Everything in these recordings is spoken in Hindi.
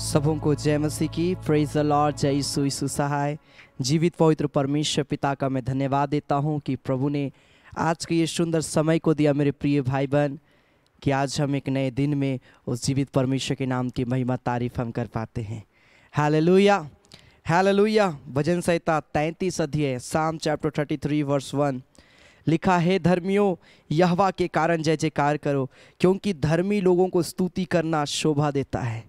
सबों को जय मसीह की। Praise the Lord. जय यीशु। यीशु सहाय। जीवित पवित्र परमेश्वर पिता का मैं धन्यवाद देता हूँ कि प्रभु ने आज के ये सुंदर समय को दिया मेरे प्रिय भाई बहन, कि आज हम एक नए दिन में उस जीवित परमेश्वर के नाम की महिमा तारीफ हम कर पाते हैं। Hallelujah, hallelujah. भजन संहिता 33 अध्याय साम चैप्टर 33 वर्स 1 लिखा है, धर्मियों यहोवा के कारण जय जयकार करो, क्योंकि धर्मी लोगों को स्तुति करना शोभा देता है।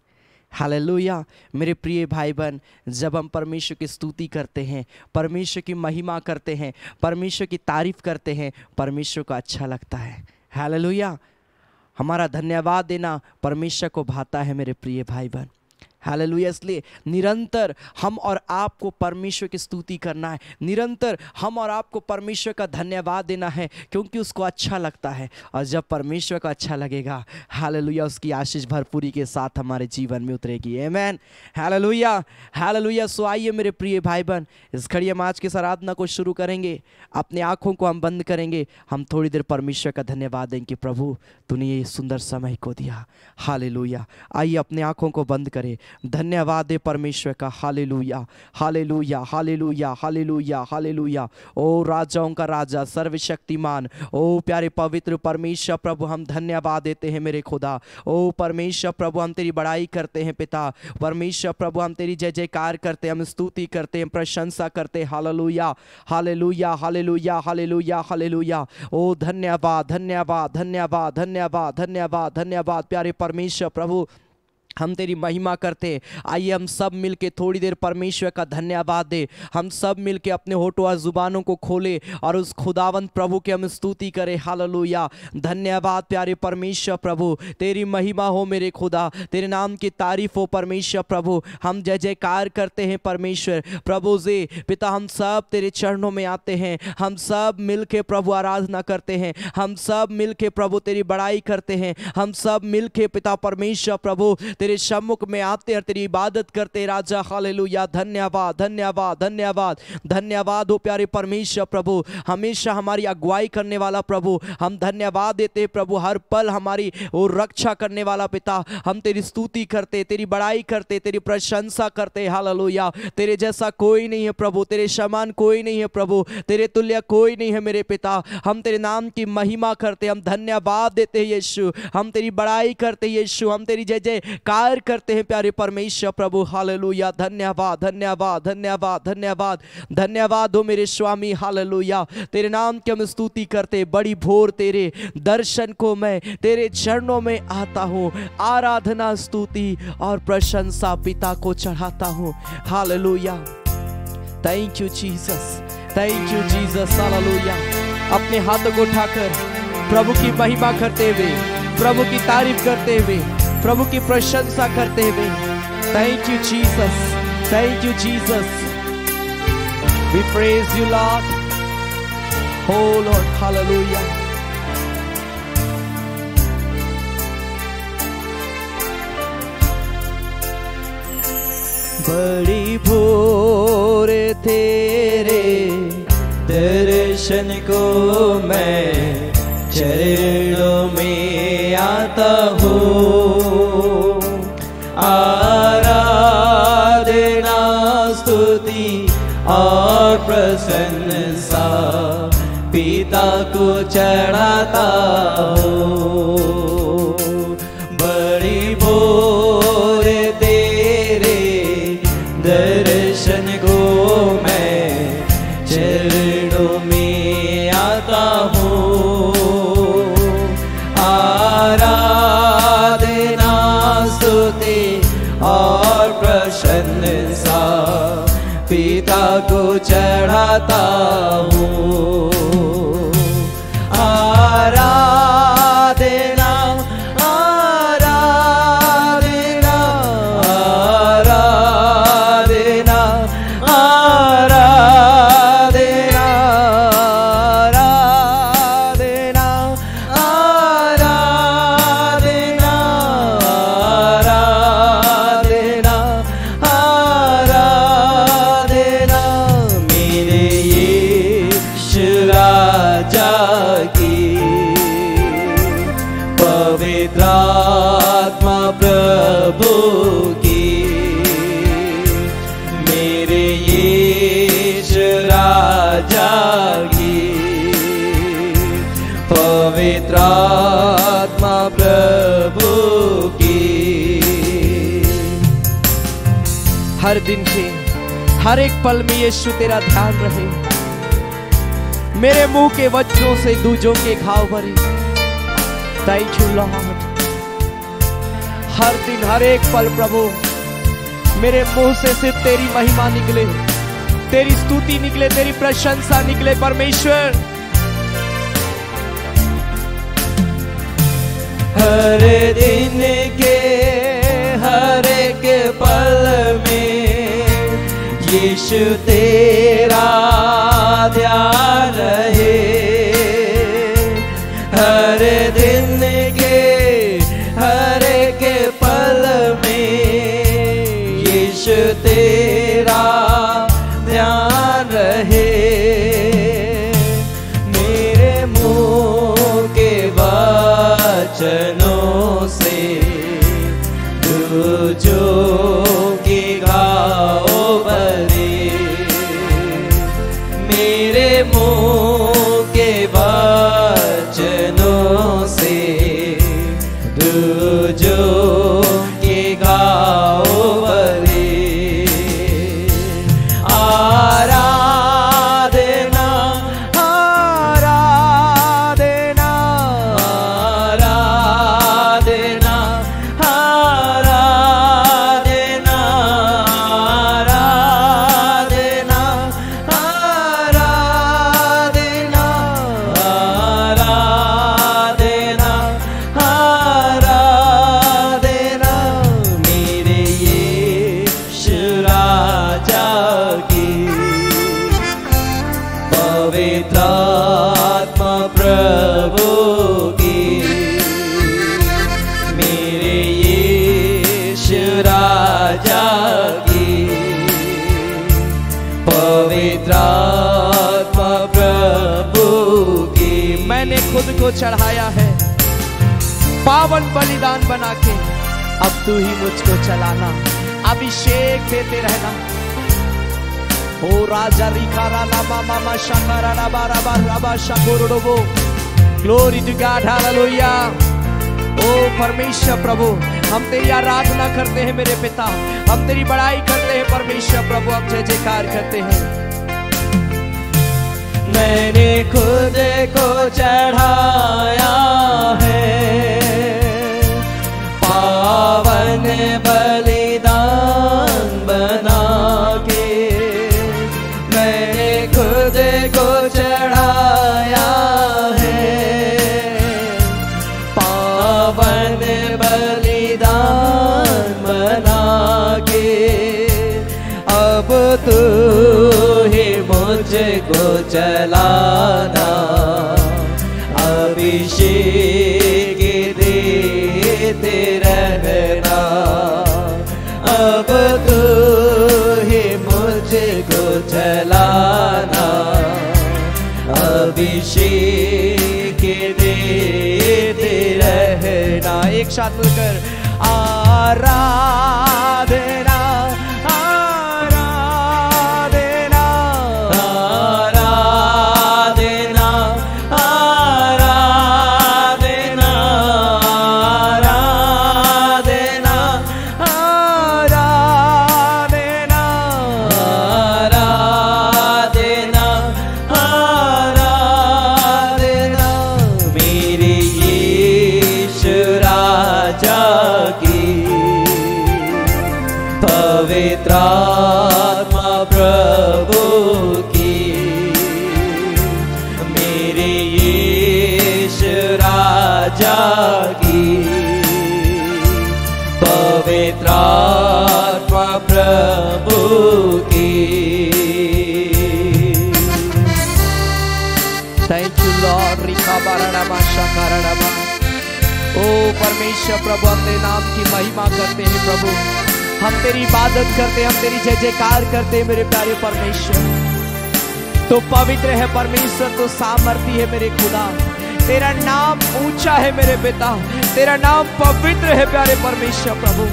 हालेलुया। मेरे प्रिय भाई बहन, जब हम परमेश्वर की स्तुति करते हैं, परमेश्वर की महिमा करते हैं, परमेश्वर की तारीफ करते हैं, परमेश्वर को अच्छा लगता है। हालेलुया। हमारा धन्यवाद देना परमेश्वर को भाता है मेरे प्रिय भाई बहन। हालेलुया। इसलिए निरंतर हम और आपको परमेश्वर की स्तुति करना है, निरंतर हम और आपको परमेश्वर का धन्यवाद देना है, क्योंकि उसको अच्छा लगता है। और जब परमेश्वर को अच्छा लगेगा, हालेलुया, उसकी आशीष भरपूरी के साथ हमारे जीवन में उतरेगी। आमीन। Hallelujah, hallelujah. सो आइए मेरे प्रिय भाई बहन, इस घड़ी हम आज की आराधना को शुरू करेंगे। अपनी आँखों को हम बंद करेंगे, हम थोड़ी देर परमेश्वर का धन्यवाद देंगे कि प्रभु तूने ये सुंदर समय को दिया। हालेलुया। आइए अपनी आँखों को बंद करें, धन्यवाद दे परमेश्वर का। Hallelujah, hallelujah, hallelujah, hallelujah, hallelujah. ओ राजाओं का राजा, सर्वशक्तिमान, ओ प्यारे पवित्र परमेश्वर प्रभु, हम धन्यवाद देते हैं मेरे खुदा। ओ परमेश्वर प्रभु, हम तेरी बड़ाई करते हैं पिता। परमेश्वर प्रभु, हम तेरी जय जयकार करते हैं, हम स्तुति करते हैं, प्रशंसा करते हैं। Hallelujah, hallelujah, hallelujah, hallelujah, hallelujah. ओ धन्यवाद, धन्यवाद, धन्यवाद, धन्यवाद, धन्यवाद, धन्यवाद प्यारे परमेश्वर प्रभु, हम तेरी महिमा करते। आइए हम सब मिलके थोड़ी देर परमेश्वर का धन्यवाद दे। हम सब मिलके अपने होठों और जुबानों को खोले और उस खुदावंत प्रभु की हम स्तुति करें। हालेलुया। धन्यवाद प्यारे परमेश्वर प्रभु, तेरी महिमा हो मेरे खुदा, तेरे नाम की तारीफ हो परमेश्वर प्रभु। हम जय जयकार करते हैं परमेश्वर प्रभु जी पिता। हम सब तेरे चरणों में आते हैं, हम सब मिलके प्रभु आराधना करते हैं, हम सब मिलके प्रभु तेरी बड़ाई करते हैं, हम सब मिलके पिता परमेश्वर प्रभु तेरे सम्मुख में आते और तेरी इबादत करते राजा। हालेलुया। धन्यवाद, धन्यवाद, धन्यवाद, धन्यवाद हो प्यारे परमेश्वर प्रभु, हमेशा हमारी अगुवाई करने वाला प्रभु। हम धन्यवाद देते प्रभु, हर पल हमारी वो रक्षा करने वाला पिता। हम तेरी स्तुति करते, तेरी बड़ाई करते, तेरी प्रशंसा करते। हालेलुया। तेरे जैसा कोई नहीं है प्रभु, तेरे समान कोई नहीं है प्रभु, तेरे तुल्य कोई नहीं है मेरे पिता। हम तेरे नाम की महिमा करते, हम धन्यवाद देते हैं यीशु, हम तेरी बड़ाई करते यीशु, हम तेरी जय जयकार करते हैं प्यारे परमेश्वर प्रभु। हालेलुया। धन्यवाद, धन्यवाद, धन्यवाद, धन्यवाद, धन्यवाद हो मेरे स्वामी। हालेलुया। तेरे नाम की हम स्तुति करते। बड़ी भोर तेरे दर्शन को मैं तेरे चरणों में आता हूँ, आराधना स्तुति और प्रशंसा पिता को चढ़ाता हूँ। Hallelujah. Thank you Jesus, thank you Jesus. Hallelujah. अपने हाथों को उठाकर प्रभु की महिमा करते हुए, प्रभु की तारीफ करते हुए, प्रभु की प्रशंसा करते हुए, thank you Jesus, thank you Jesus. We praise you Lord, O Lord. Hallelujah. बड़ी भोर तेरे दर्शन को मैं चरणों में आता हूँ, आराधना स्तुति और प्रशंसा पिता को चढ़ाता हूँ। बड़ी भोर तेरे दर्शन को मैं चरणों में आता हूँ, आराधना स्तुति और प्रशंसा पिता को चढ़ाता हूँ। आराधना, आराधना, आराधना, आराधना, आराधना, आराधना, आराधना, आराधना मेरे पवित्र आत्मा प्रभु की। हर दिन के हर एक पल में यीशु तेरा ध्यान रहे, मेरे मुंह के वचनों से दूजों के घाव भरे। Thank you Lord. हर दिन हर एक पल प्रभु मेरे मुंह से सिर्फ तेरी महिमा निकले, तेरी स्तुति निकले, तेरी प्रशंसा निकले परमेश्वर। हर दिन के हर एक पल में यीशु तेरा ध्यान रहे। हर दिन के हर एक पल में यीशु तेरा ध्यान रहे। मेरे मुंह के वचनों से दूजों की घाव भरे। मेरे मुंह के वचनों से दूजों की घाव भरे। आराधना आराधना आराधना आराधना आराधना आराधना आराधना आराधना मेरे यीशु राजा की। पवित्र आत्मा प्रभु की। मेरे यीशु राजा की। पवित्र आत्मा प्रभु की। मैंने खुद को चढ़ाया है पावन बलिदान बना के, अब तू ही मुझको चलाना, अभिषेक देते रहना। ओ राजा रिकारा लामा मामा शंकरा राबा राबा राबा शकुरुडोबो। Glory to God, hallelujah. ओ परमेश्वर प्रभु, हम तेरी आराधना करते हैं मेरे पिता, हम तेरी बड़ाई करते हैं परमेश्वर प्रभु, हम जय जयकार करते हैं। मैंने खुद को चढ़ाया है पावन बलिदान बना के। मैंने खुद को चढ़ाया है पावन बलिदान बना के। अब तू ही मुझको चलाना, अभिषेक देते रहना। अब तू ही मुझको चलाना, अभिषेक देते रहना। एक साथ मिलकर आराधना आराधना आराधना आराधना आराधना आराधना आराधना आराधना मेरे यीशु राजा की। पवित्र आत्मा प्रभु की। मेरे यीशु राजा की। पवित्र आत्मा प्रभु की। Thank you Lord. रिका बाराडाबा शकाराडाबा। ओ परमेश्वर प्रभु, हम तेरे नाम की महिमा करते हैं प्रभु, हम तेरी इबादत करते हैं, हम तेरी जय जयकार करते हैं मेरे प्यारे परमेश्वर। तो पवित्र है परमेश्वर, तो सामर्थी है मेरे खुदा। तेरा नाम ऊंचा है मेरे पिता, तेरा नाम पवित्र है प्यारे परमेश्वर प्रभु।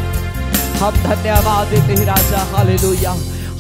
हम धन्यवाद देते हैं राजा, हालेलुया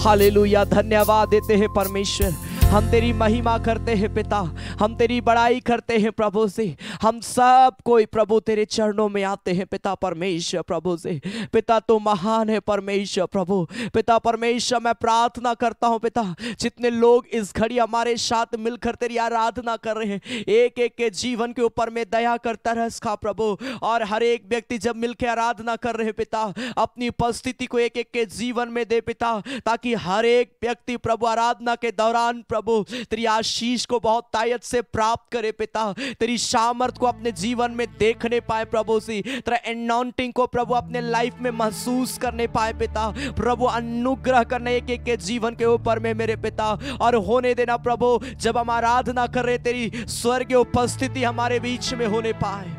हालेलुया। धन्यवाद देते हैं परमेश्वर, हम तेरी महिमा करते हैं पिता, हम तेरी बड़ाई करते हैं प्रभु से। हम सब कोई प्रभु तेरे चरणों में आते हैं पिता परमेश्वर प्रभु से। पिता तो महान है परमेश्वर प्रभु। पिता परमेश्वर मैं प्रार्थना करता हूँ पिता, जितने लोग इस घड़ी हमारे साथ मिलकर तेरी आराधना कर रहे हैं, एक एक के जीवन के ऊपर में दया कर तरस खा प्रभु। और हर एक व्यक्ति जब मिलकर आराधना कर रहे हैं पिता, अपनी उपस्थिति को एक एक के जीवन में दे पिता, ताकि हर एक व्यक्ति प्रभु आराधना के दौरान प्रभु तेरी आशीष को बहुत तायत से प्राप्त करे पिता, तेरी सामर्थ को अपने जीवन में देखने पाए प्रभु से, तेरा एनॉइंटिंग को प्रभु अपने लाइफ में महसूस करने पाए पिता। प्रभु अनुग्रह करने एक एक के जीवन के ऊपर में मेरे पिता, और होने देना प्रभु जब हम आराधना कर रहे तेरी स्वर्गीय उपस्थिति हमारे बीच में होने पाए।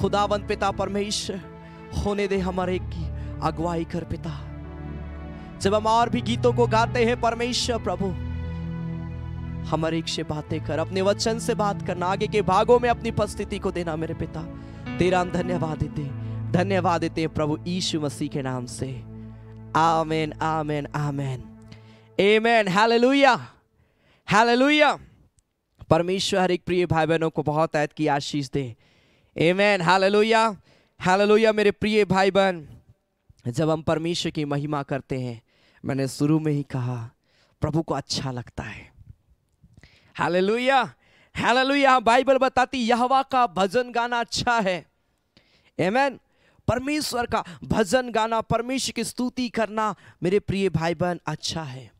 खुदावंत पिता परमेश्वर होने दे हमारे की अगुवाई कर पिता। जब हम और भी गीतों को गाते हैं परमेश्वर प्रभु, हमारे एक से बातें कर, अपने वचन से बात करना, आगे के भागों में अपनी उपस्थिति को देना मेरे पिता। तेरा हम धन्यवाद देते हैं प्रभु यीशु मसीह के नाम से। Amen amen amen amen. Hallelujah hallelujah. परमेश्वर हर एक प्रिय भाई बहनों को बहुत ऐत की आशीष दे। आमेन हालेलुया हालेलुया। मेरे प्रिय भाई बहन, जब हम परमेश्वर की महिमा करते हैं, मैंने शुरू में ही कहा प्रभु को अच्छा लगता है। Hallelujah hallelujah. बाइबल बताती यहोवा का भजन गाना अच्छा है। आमेन। परमेश्वर का भजन गाना, परमेश्वर की स्तुति करना मेरे प्रिय भाई बहन अच्छा है।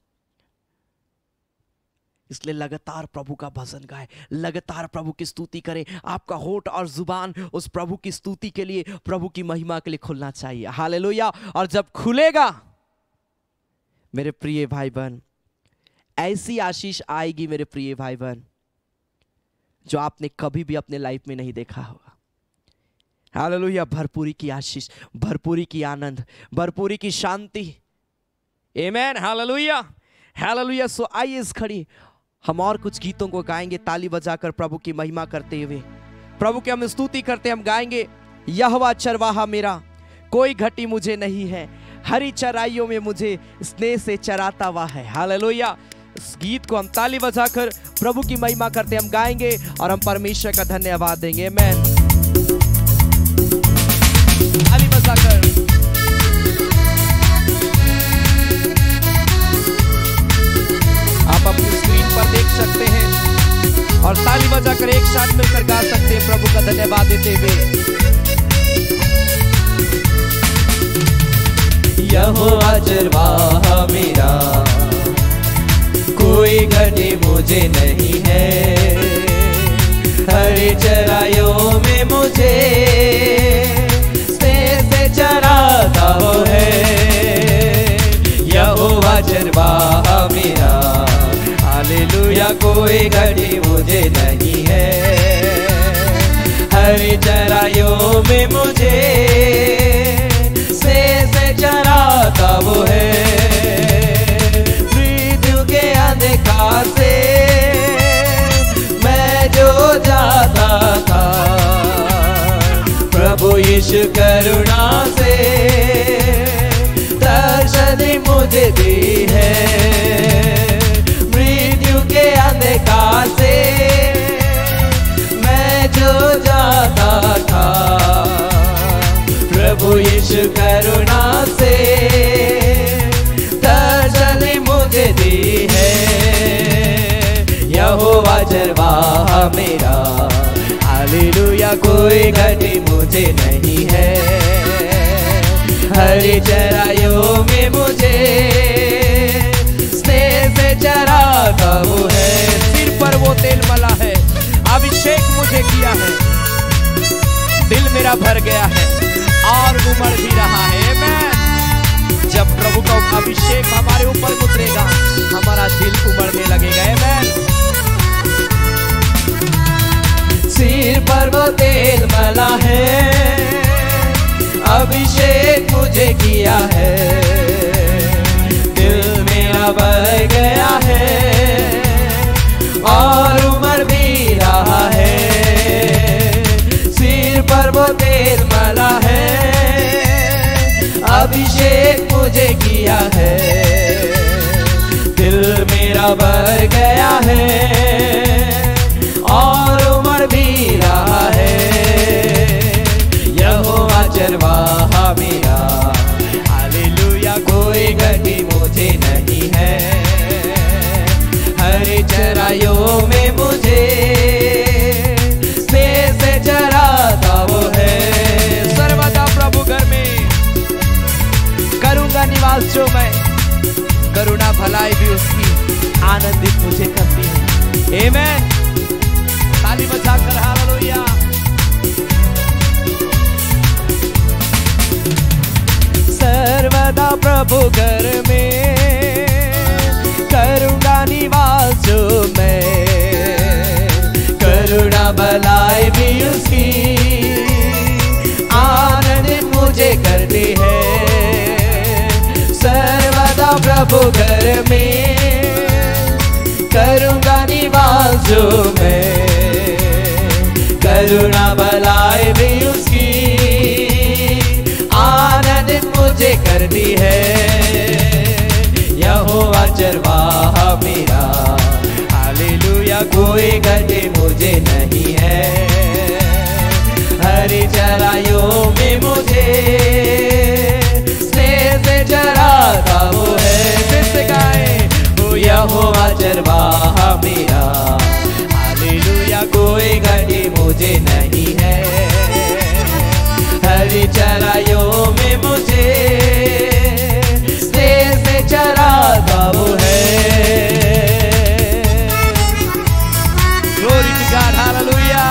इसलिए लगातार प्रभु का भजन गाए, लगातार प्रभु की स्तुति करें। आपका होठ और जुबान उस प्रभु की स्तुति के लिए, प्रभु की महिमा के लिए खुलना चाहिए। हालेलुया। और जब खुलेगा मेरे प्रिय भाई बहन, ऐसी आशीष आएगी मेरे प्रिय भाई बहन जो आपने कभी भी अपने लाइफ में नहीं देखा होगा। हालेलुया। भरपूरी की आशीष, भरपूरी की आनंद, भरपूरी की शांति। आमेन। Hallelujah hallelujah. सो आइए इस घड़ी हम और कुछ गीतों को गाएंगे, ताली बजाकर प्रभु की महिमा करते हुए, प्रभु की हम स्तुति करते हम गाएंगे। यहोवा चरवाहा मेरा, कोई घटी मुझे नहीं है, हरी चराइयों में मुझे स्नेह से चराता हुआ है। हालेलुया। इस गीत को हम ताली बजाकर प्रभु की महिमा करते हम गाएंगे और हम परमेश्वर का धन्यवाद देंगे। आमेन। ताली बजाकर आप अपनी स्क्रीन पर देख सकते हैं और ताली बजाकर एक साथ मिलकर गा सकते हैं प्रभु का धन्यवाद देते हुए। यहोवा चरवाहा मेरा, कोई घटी मुझे नहीं है, हरी चराइयों में मुझे स्नेह से चराता वो है। यहोवा चरवाहा मेरा, हालेलुया। कोई घटी मुझे नहीं है, हरी चराइयों में मुझे से चराता वो है। मृत्यु के अंधकार से मैं जो जाता था, प्रभु यीशु करुणा से दर्शन मुझे दी है। मृत्यु के अंधकार से मैं जो जाता था, प्रभु यीशु करुणा से दर्शन मुझे दी है। यहोवा चरवाहा मेरा, हालेलुया। कोई घटी मुझे नहीं है, हरी चराइयों में मुझे स्नेह से चराता वो है। सिर पर वो तेल मला है, अभिषेक मुझे किया है, दिल मेरा भर गया है और उमड़ भी रहा है। आमेन। जब प्रभु का अभिषेक हमारे ऊपर उतरेगा, हमारा दिल उमड़ने लगेगा। आमेन। सिर पर वो तेल मला है, अभिषेक मुझे किया है, दिल मेरा भर गया है और उमड़ भी रहा है। सिर पर वो तेल मला है, अभिषेक मुझे किया है, दिल मेरा भर आनंदित मुझे करती है। आमेन। ताली बजाकर हालेलुया। सर्वदा प्रभु घर में करुणा निवास जो मैं, करुणा भलाई भी उसकी आनंदित मुझे करती है। सर्वदा प्रभु घर में करुणा निवास जो मैं, करुणा भलाई भी उसकी आनंदित मुझे करती है। यहोवा चरवाहा मेरा, हालेलुया, कोई घटे मुझे नहीं है। हरी चराइयों में मुझे स्नेह से चराता वो है। फिर से गाएं, वो यहोवा चरवाहा मेरा, हालेलुया, कोई घटे मुझे नहीं है। हरी चराइयों में मुझे स्नेह से चराता वो है। Glory to God, hallelujah.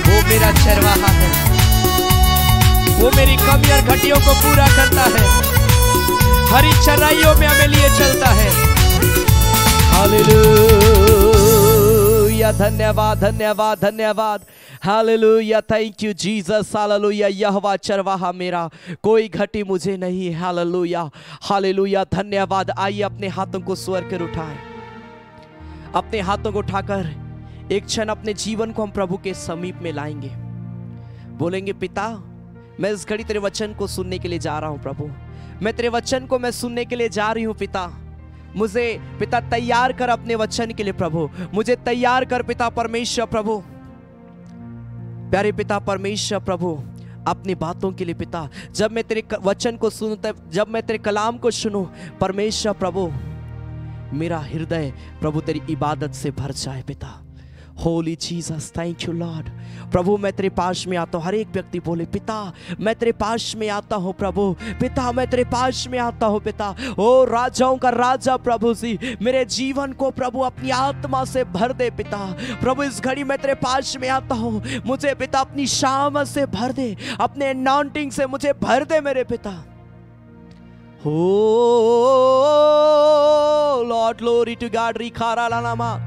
वो मेरा चरवाहा है, वो मेरी कमी और घटियों को पूरा करता है। हरी चराइयों में हमें लिए चलता है। हालेलुया। धन्यवाद धन्यवाद धन्यवाद। Hallelujah, thank you Jesus. Hallelujah, यहोवा चरवाहा मेरा, कोई घटी मुझे नहीं। हालेलुया हालेलुया, धन्यवाद। आइए अपने हाथों को स्वर कर उठाएं, अपने हाथों को उठाकर एक क्षण अपने जीवन को हम प्रभु के समीप में लाएंगे। बोलेंगे, पिता मैं इस घड़ी तेरे वचन को सुनने के लिए जा रहा हूं। प्रभु मैं तेरे वचन को मैं सुनने के लिए जा रही हूं। पिता मुझे पिता तैयार कर अपने वचन के लिए। प्रभु मुझे तैयार कर पिता परमेश्वर। प्रभु प्यारे पिता परमेश्वर, प्रभु अपनी बातों के लिए पिता, जब मैं तेरे वचन को सुनूं, जब मैं तेरे कलाम को सुनूं परमेश्वर, प्रभु मेरा हृदय प्रभु तेरी इबादत से भर जाए। पिता holy Jesus, thank you Lord. प्रभु मैं तेरे पास में आता हूँ। हर एक व्यक्ति बोले, पिता मैं तेरे पास में आता हूँ। प्रभु पिता मैं तेरे पास में आता हूँ। पिता ओ राजाओं का राजा प्रभु जी, मेरे जीवन को प्रभु अपनी आत्मा से भर दे। पिता प्रभु इस घड़ी मैं तेरे पास में आता हूँ। मुझे पिता अपनी शाम से भर दे, अपने अनॉइंटिंग से मुझे भर दे मेरे पिता। हो लॉर्ड, ग्लोरी टू गॉड। रिखारा लानामा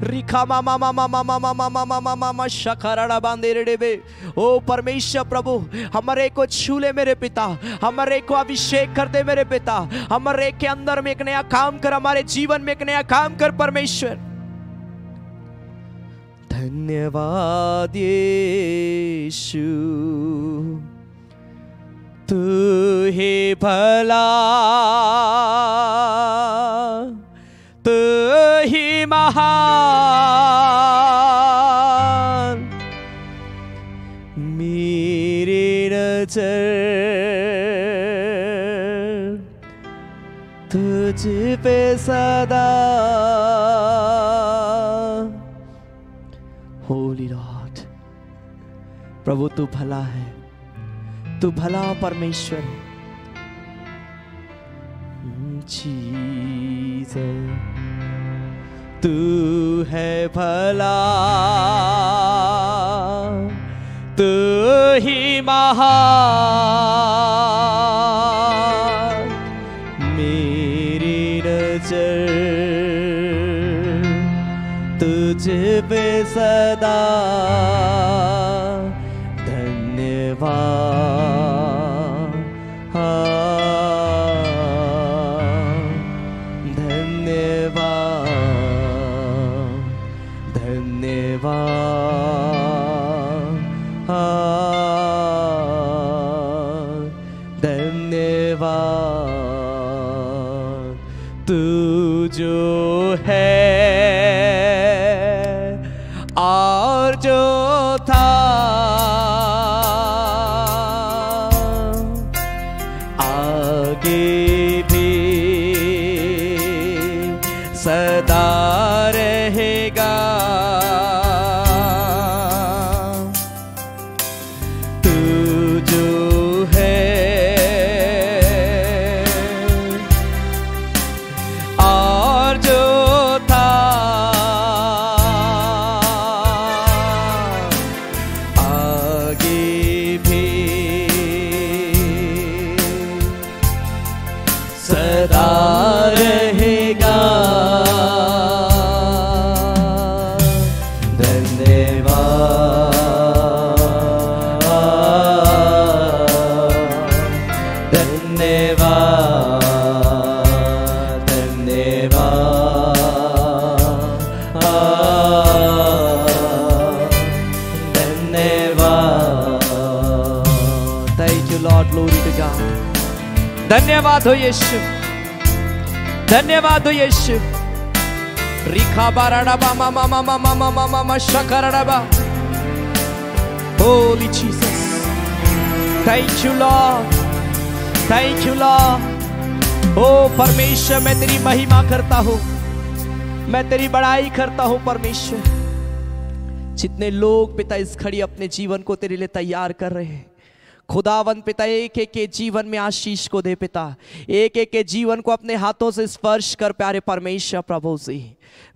रिखा मामा मामा मामा मामा मामा मामा शखराड़ा बांधे रे। ओ परमेश्वर प्रभु हमारे को छू ले मेरे पिता, हमारे को अभिषेक कर दे मेरे पिता। हमारे के अंदर में एक नया काम कर, हमारे जीवन में एक नया काम कर परमेश्वर। धन्यवाद यीशु, तू ही भला, तू ही महान, मेरी नजर तुझ पे सदा। होली लॉर्ड, प्रभु तू भला है, तू भला परमेश्वर है। जीसस तू है भला, तू ही महान, मेरी नजर तुझ पे सदा। धन्यवाद धन्यवाद, तू जो है और जो था आगे भी सदा रहेगा। तू जो है और जो धन्यवाद हो यीशु, धन्यवाद हो यीशु। रिखा बाराडा मामा मामा मामा मामा शकराडा। Holy Jesus, thank you Lord, thank you Lord। ओ परमेश्वर, मैं तेरी महिमा करता हूँ, मैं तेरी बड़ाई करता हूँ परमेश्वर। जितने लोग पिता इस घड़ी अपने जीवन को तेरे लिए तैयार कर रहे हैं, खुदावन पिता एक एक के जीवन में आशीष को दे पिता, एक एक के जीवन को अपने हाथों से स्पर्श कर प्यारे परमेश्वर प्रभु से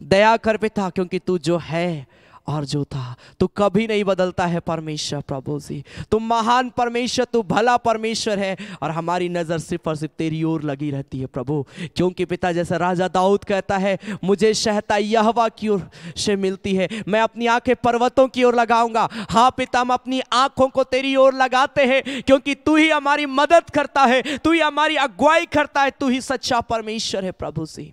दया कर पिता, क्योंकि तू जो है और जो था तू कभी नहीं बदलता है परमेश्वर प्रभु जी। तू महान परमेश्वर, तू भला परमेश्वर है और हमारी नज़र सिर्फ और सिर्फ तेरी ओर लगी रहती है प्रभु। क्योंकि पिता जैसा राजा दाऊद कहता है, मुझे सहायता यहोवा की ओर से मिलती है, मैं अपनी आंखें पर्वतों की ओर लगाऊंगा। हाँ पिता, हम अपनी आंखों को तेरी ओर लगाते हैं, क्योंकि तू ही हमारी मदद करता है, तू ही हमारी अगुवाई करता है, तू ही सच्चा परमेश्वर है प्रभु जी।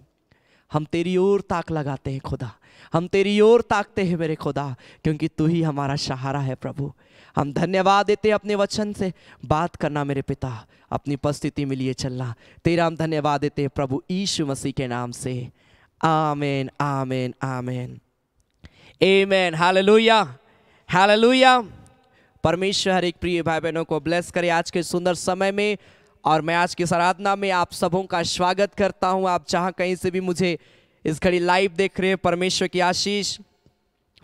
हम तेरी ओर ताक लगाते हैं खुदा, हम तेरी ओर ताकते हैं मेरे खुदा, क्योंकि तू ही हमारा सहारा है प्रभु। हम धन्यवाद देते हैं अपने वचन से बात करना मेरे पिता, अपनी उपस्थिति में लिए चलना, तेरा हम धन्यवाद देते हैं प्रभु यीशु मसीह के नाम से। आमीन आमीन आमीन आमीन। Hallelujah hallelujah. परमेश्वर हर एक प्रिय भाई बहनों को ब्लेस करे आज के सुंदर समय में। और मैं आज की इस आराधना में आप सबों का स्वागत करता हूं। आप जहां कहीं से भी मुझे इस घड़ी लाइव देख रहे हैं, परमेश्वर की आशीष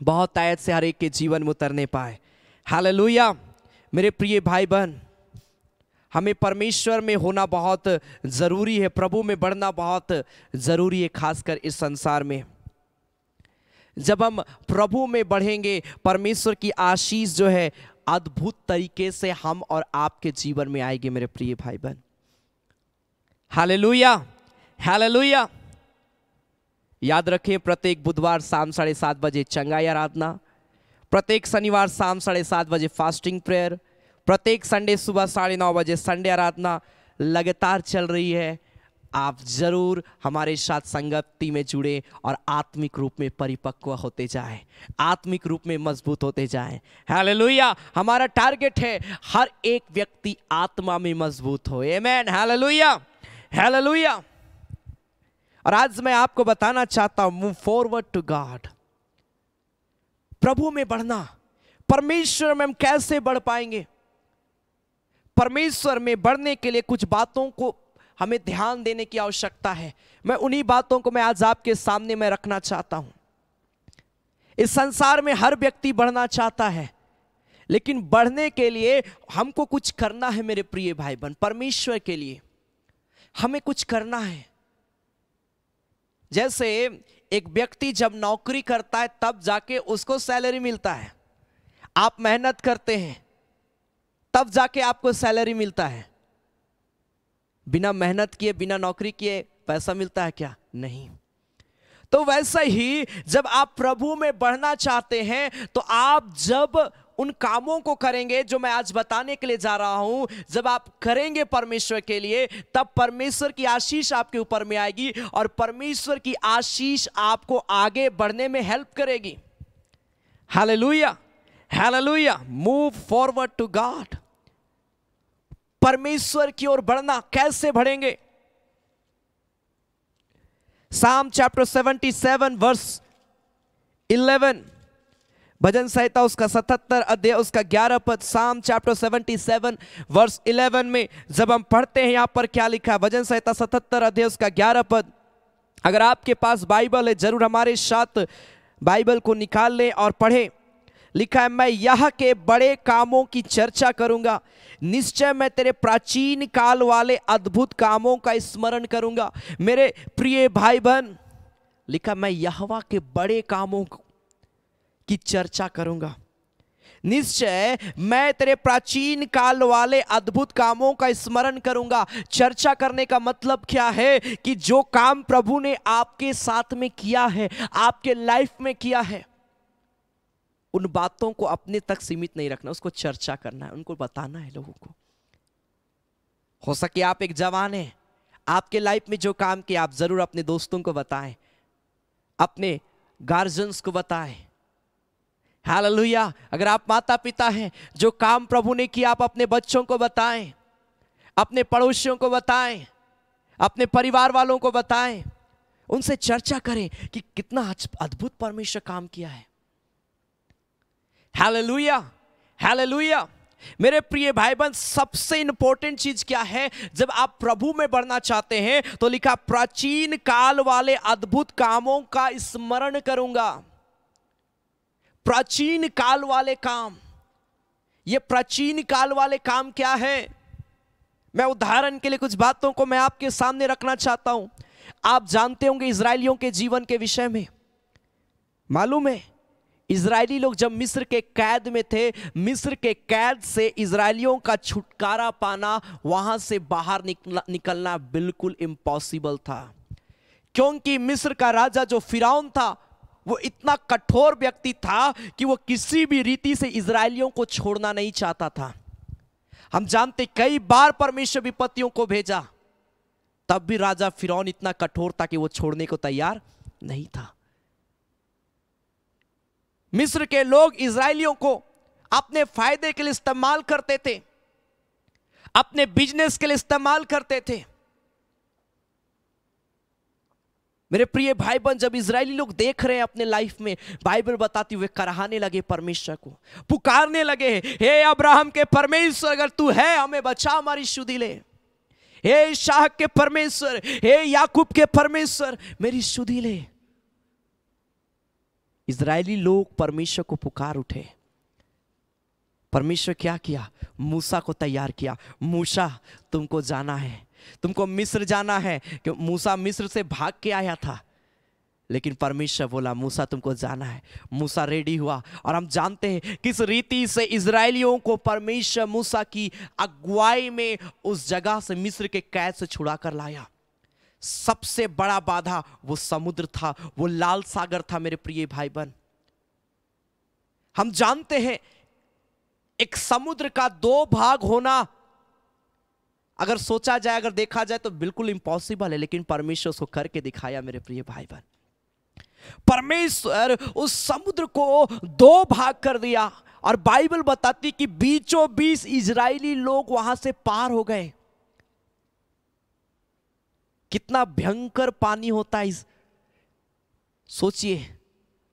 बहुत आयत से हर एक के जीवन में उतरने पाए। हालेलुया। मेरे प्रिय भाई बहन, हमें परमेश्वर में होना बहुत ज़रूरी है, प्रभु में बढ़ना बहुत ज़रूरी है, खासकर इस संसार में। जब हम प्रभु में बढ़ेंगे, परमेश्वर की आशीष जो है अद्भुत तरीके से हम और आपके जीवन में आएगी मेरे प्रिय भाई बहन। Hallelujah hallelujah. याद रखें, प्रत्येक बुधवार शाम 7:30 बजे चंगाई आराधना, प्रत्येक शनिवार शाम 7:30 बजे फास्टिंग प्रेयर, प्रत्येक संडे सुबह 9:30 बजे संडे आराधना लगातार चल रही है। आप जरूर हमारे साथ संगति में जुड़े और आत्मिक रूप में परिपक्व होते जाएं, आत्मिक रूप में मजबूत होते जाएं। हालेलुया। हमारा टारगेट है हर एक व्यक्ति आत्मा में मजबूत हो। आमीन। Hallelujah hallelujah. और आज मैं आपको बताना चाहता हूं, मूव फॉरवर्ड टू गॉड। प्रभु में बढ़ना, परमेश्वर में हम कैसे बढ़ पाएंगे? परमेश्वर में बढ़ने के लिए कुछ बातों को हमें ध्यान देने की आवश्यकता है। मैं उन्हीं बातों को मैं आज आपके सामने में रखना चाहता हूं। इस संसार में हर व्यक्ति बढ़ना चाहता है, लेकिन बढ़ने के लिए हमको कुछ करना है मेरे प्रिय भाई बहन। परमेश्वर के लिए हमें कुछ करना है। जैसे एक व्यक्ति जब नौकरी करता है तब जाके उसको सैलरी मिलता है। आप मेहनत करते हैं तब जाके आपको सैलरी मिलता है। बिना मेहनत किए, बिना नौकरी किए पैसा मिलता है क्या? नहीं। तो वैसा ही जब आप प्रभु में बढ़ना चाहते हैं, तो आप जब उन कामों को करेंगे जो मैं आज बताने के लिए जा रहा हूं, जब आप करेंगे परमेश्वर के लिए, तब परमेश्वर की आशीष आपके ऊपर में आएगी और परमेश्वर की आशीष आपको आगे बढ़ने में हेल्प करेगी। Hallelujah hallelujah. Move forward to God. परमेश्वर की ओर बढ़ना, कैसे बढ़ेंगे? साम चैप्टर 77 वर्स 11, भजन संहिता उसका 77 अध्याय उसका 11 पद। साम चैप्टर 77 वर्स 11 में जब हम पढ़ते हैं, यहां पर क्या लिखा है? भजन संहिता 77 अध्याय उसका 11 पद। अगर आपके पास बाइबल है, जरूर हमारे साथ बाइबल को निकाल लें और पढ़ें। लिखा है, मैं यह के बड़े कामों की चर्चा करूंगा, निश्चय मैं तेरे प्राचीन काल वाले अद्भुत कामों का स्मरण करूंगा। मेरे प्रिय भाई बहन, लिखा मैं यहोवा के बड़े कामों की चर्चा करूंगा, निश्चय मैं तेरे प्राचीन काल वाले अद्भुत कामों का स्मरण करूंगा। चर्चा करने का मतलब क्या है? कि जो काम प्रभु ने आपके साथ में किया है, आपके लाइफ में किया है, उन बातों को अपने तक सीमित नहीं रखना, उसको चर्चा करना है, उनको बताना है लोगों को। हो सके आप एक जवान हैं, आपके लाइफ में जो काम किया आप जरूर अपने दोस्तों को बताएं, अपने गार्जियंस को बताएं। हालेलुया। अगर आप माता पिता हैं, जो काम प्रभु ने किया आप अपने बच्चों को बताएं, अपने पड़ोसियों को बताएं, अपने परिवार वालों को बताएं, उनसे चर्चा करें कि कितना अद्भुत परमेश्वर काम किया है। Hallelujah, hallelujah. मेरे प्रिय भाई बहन, सबसे इंपॉर्टेंट चीज क्या है? जब आप प्रभु में बढ़ना चाहते हैं तो लिखा, प्राचीन काल वाले अद्भुत कामों का स्मरण करूंगा। प्राचीन काल वाले काम, ये प्राचीन काल वाले काम क्या है? मैं उदाहरण के लिए कुछ बातों को मैं आपके सामने रखना चाहता हूं। आप जानते होंगे इजरायलियों के जीवन के विषय में, मालूम है इजरायली लोग जब मिस्र के कैद में थे, मिस्र के कैद से इजरायलियों का छुटकारा पाना, वहां से बाहर निकलना बिल्कुल इम्पॉसिबल था। क्योंकि मिस्र का राजा जो फिरौन था, वो इतना कठोर व्यक्ति था कि वो किसी भी रीति से इजरायलियों को छोड़ना नहीं चाहता था। हम जानते कई बार परमेश्वर विपत्तियों को भेजा, तब भी राजा फिरौन इतना कठोर था कि वो छोड़ने को तैयार नहीं था। मिस्र के लोग इजरायलियों को अपने फायदे के लिए इस्तेमाल करते थे, अपने बिजनेस के लिए इस्तेमाल करते थे। मेरे प्रिय भाई बहन, जब इजरायली लोग देख रहे हैं अपने लाइफ में, बाइबल बताती हुए कराहने लगे परमेश्वर को, पुकारने लगे, हे अब्राहम के परमेश्वर, अगर तू है हमें बचा, हमारी सुधि ले। हे इसहाक के परमेश्वर, हे याकूब के परमेश्वर, मेरी सुधि ले। इजरायली लोग परमेश्वर को पुकार उठे। परमेश्वर क्या किया? मूसा को तैयार किया। मूसा, तुमको जाना है, तुमको मिस्र जाना है। क्यों? मूसा मिस्र से भाग के आया था, लेकिन परमेश्वर बोला मूसा तुमको जाना है। मूसा रेडी हुआ, और हम जानते हैं किस रीति से इजरायलियों को परमेश्वर मूसा की अगुवाई में उस जगह से, मिस्र के कैद से छुड़ा कर लाया। सबसे बड़ा बाधा वो समुद्र था, वो लाल सागर था। मेरे प्रिय भाई बहन, हम जानते हैं एक समुद्र का दो भाग होना, अगर सोचा जाए, अगर देखा जाए तो बिल्कुल इम्पॉसिबल है, लेकिन परमेश्वर उसको करके दिखाया। मेरे प्रिय भाई बहन, परमेश्वर उस समुद्र को दो भाग कर दिया, और बाइबल बताती कि बीचों बीच इजरायली लोग वहां से पार हो गए। कितना भयंकर पानी होता है इस, सोचिए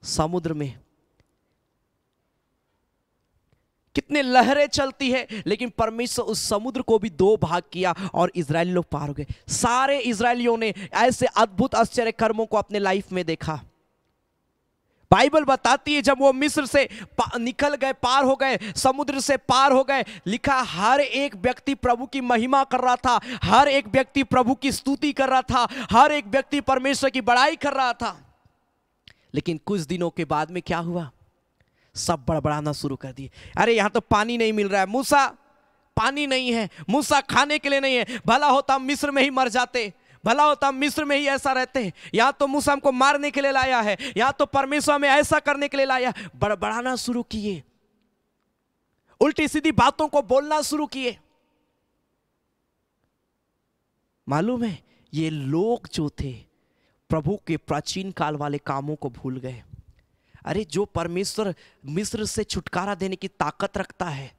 समुद्र में कितने लहरें चलती है, लेकिन परमेश्वर उस समुद्र को भी दो भाग किया और इजरायली लोग पार हो गए। सारे इजरायलियों ने ऐसे अद्भुत आश्चर्य कर्मों को अपने लाइफ में देखा। बाइबल बताती है जब वो मिस्र से निकल गए, पार हो गए, समुद्र से पार हो गए, लिखा हर एक व्यक्ति प्रभु की महिमा कर रहा था, हर एक व्यक्ति प्रभु की स्तुति कर रहा था, हर एक व्यक्ति परमेश्वर की बड़ाई कर रहा था। लेकिन कुछ दिनों के बाद में क्या हुआ? सब बड़बड़ाना शुरू कर दिए। अरे यहां तो पानी नहीं मिल रहा है मूसा, पानी नहीं है मूसा, खाने के लिए नहीं है, भला होता हम मिस्र में ही मर जाते, भला होता हम मिस्र में ही ऐसा रहते हैं। यहां तो मूसा हमको मारने के लिए लाया है, यहां तो परमेश्वर हमें ऐसा करने के लिए लाया। बड़बड़ाना शुरू किए, उल्टी सीधी बातों को बोलना शुरू किए। मालूम है ये लोग जो थे प्रभु के प्राचीन काल वाले कामों को भूल गए। अरे जो परमेश्वर मिस्र से छुटकारा देने की ताकत रखता है,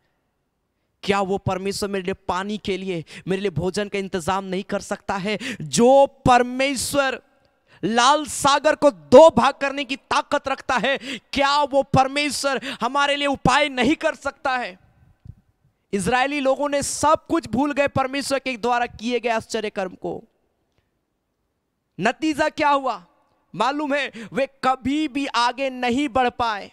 क्या वो परमेश्वर मेरे लिए पानी के लिए, मेरे लिए भोजन का इंतजाम नहीं कर सकता है? जो परमेश्वर लाल सागर को दो भाग करने की ताकत रखता है, क्या वो परमेश्वर हमारे लिए उपाय नहीं कर सकता है? इजरायली लोगों ने सब कुछ भूल गए परमेश्वर के द्वारा किए गए आश्चर्य कर्म को। नतीजा क्या हुआ मालूम है? वे कभी भी आगे नहीं बढ़ पाए।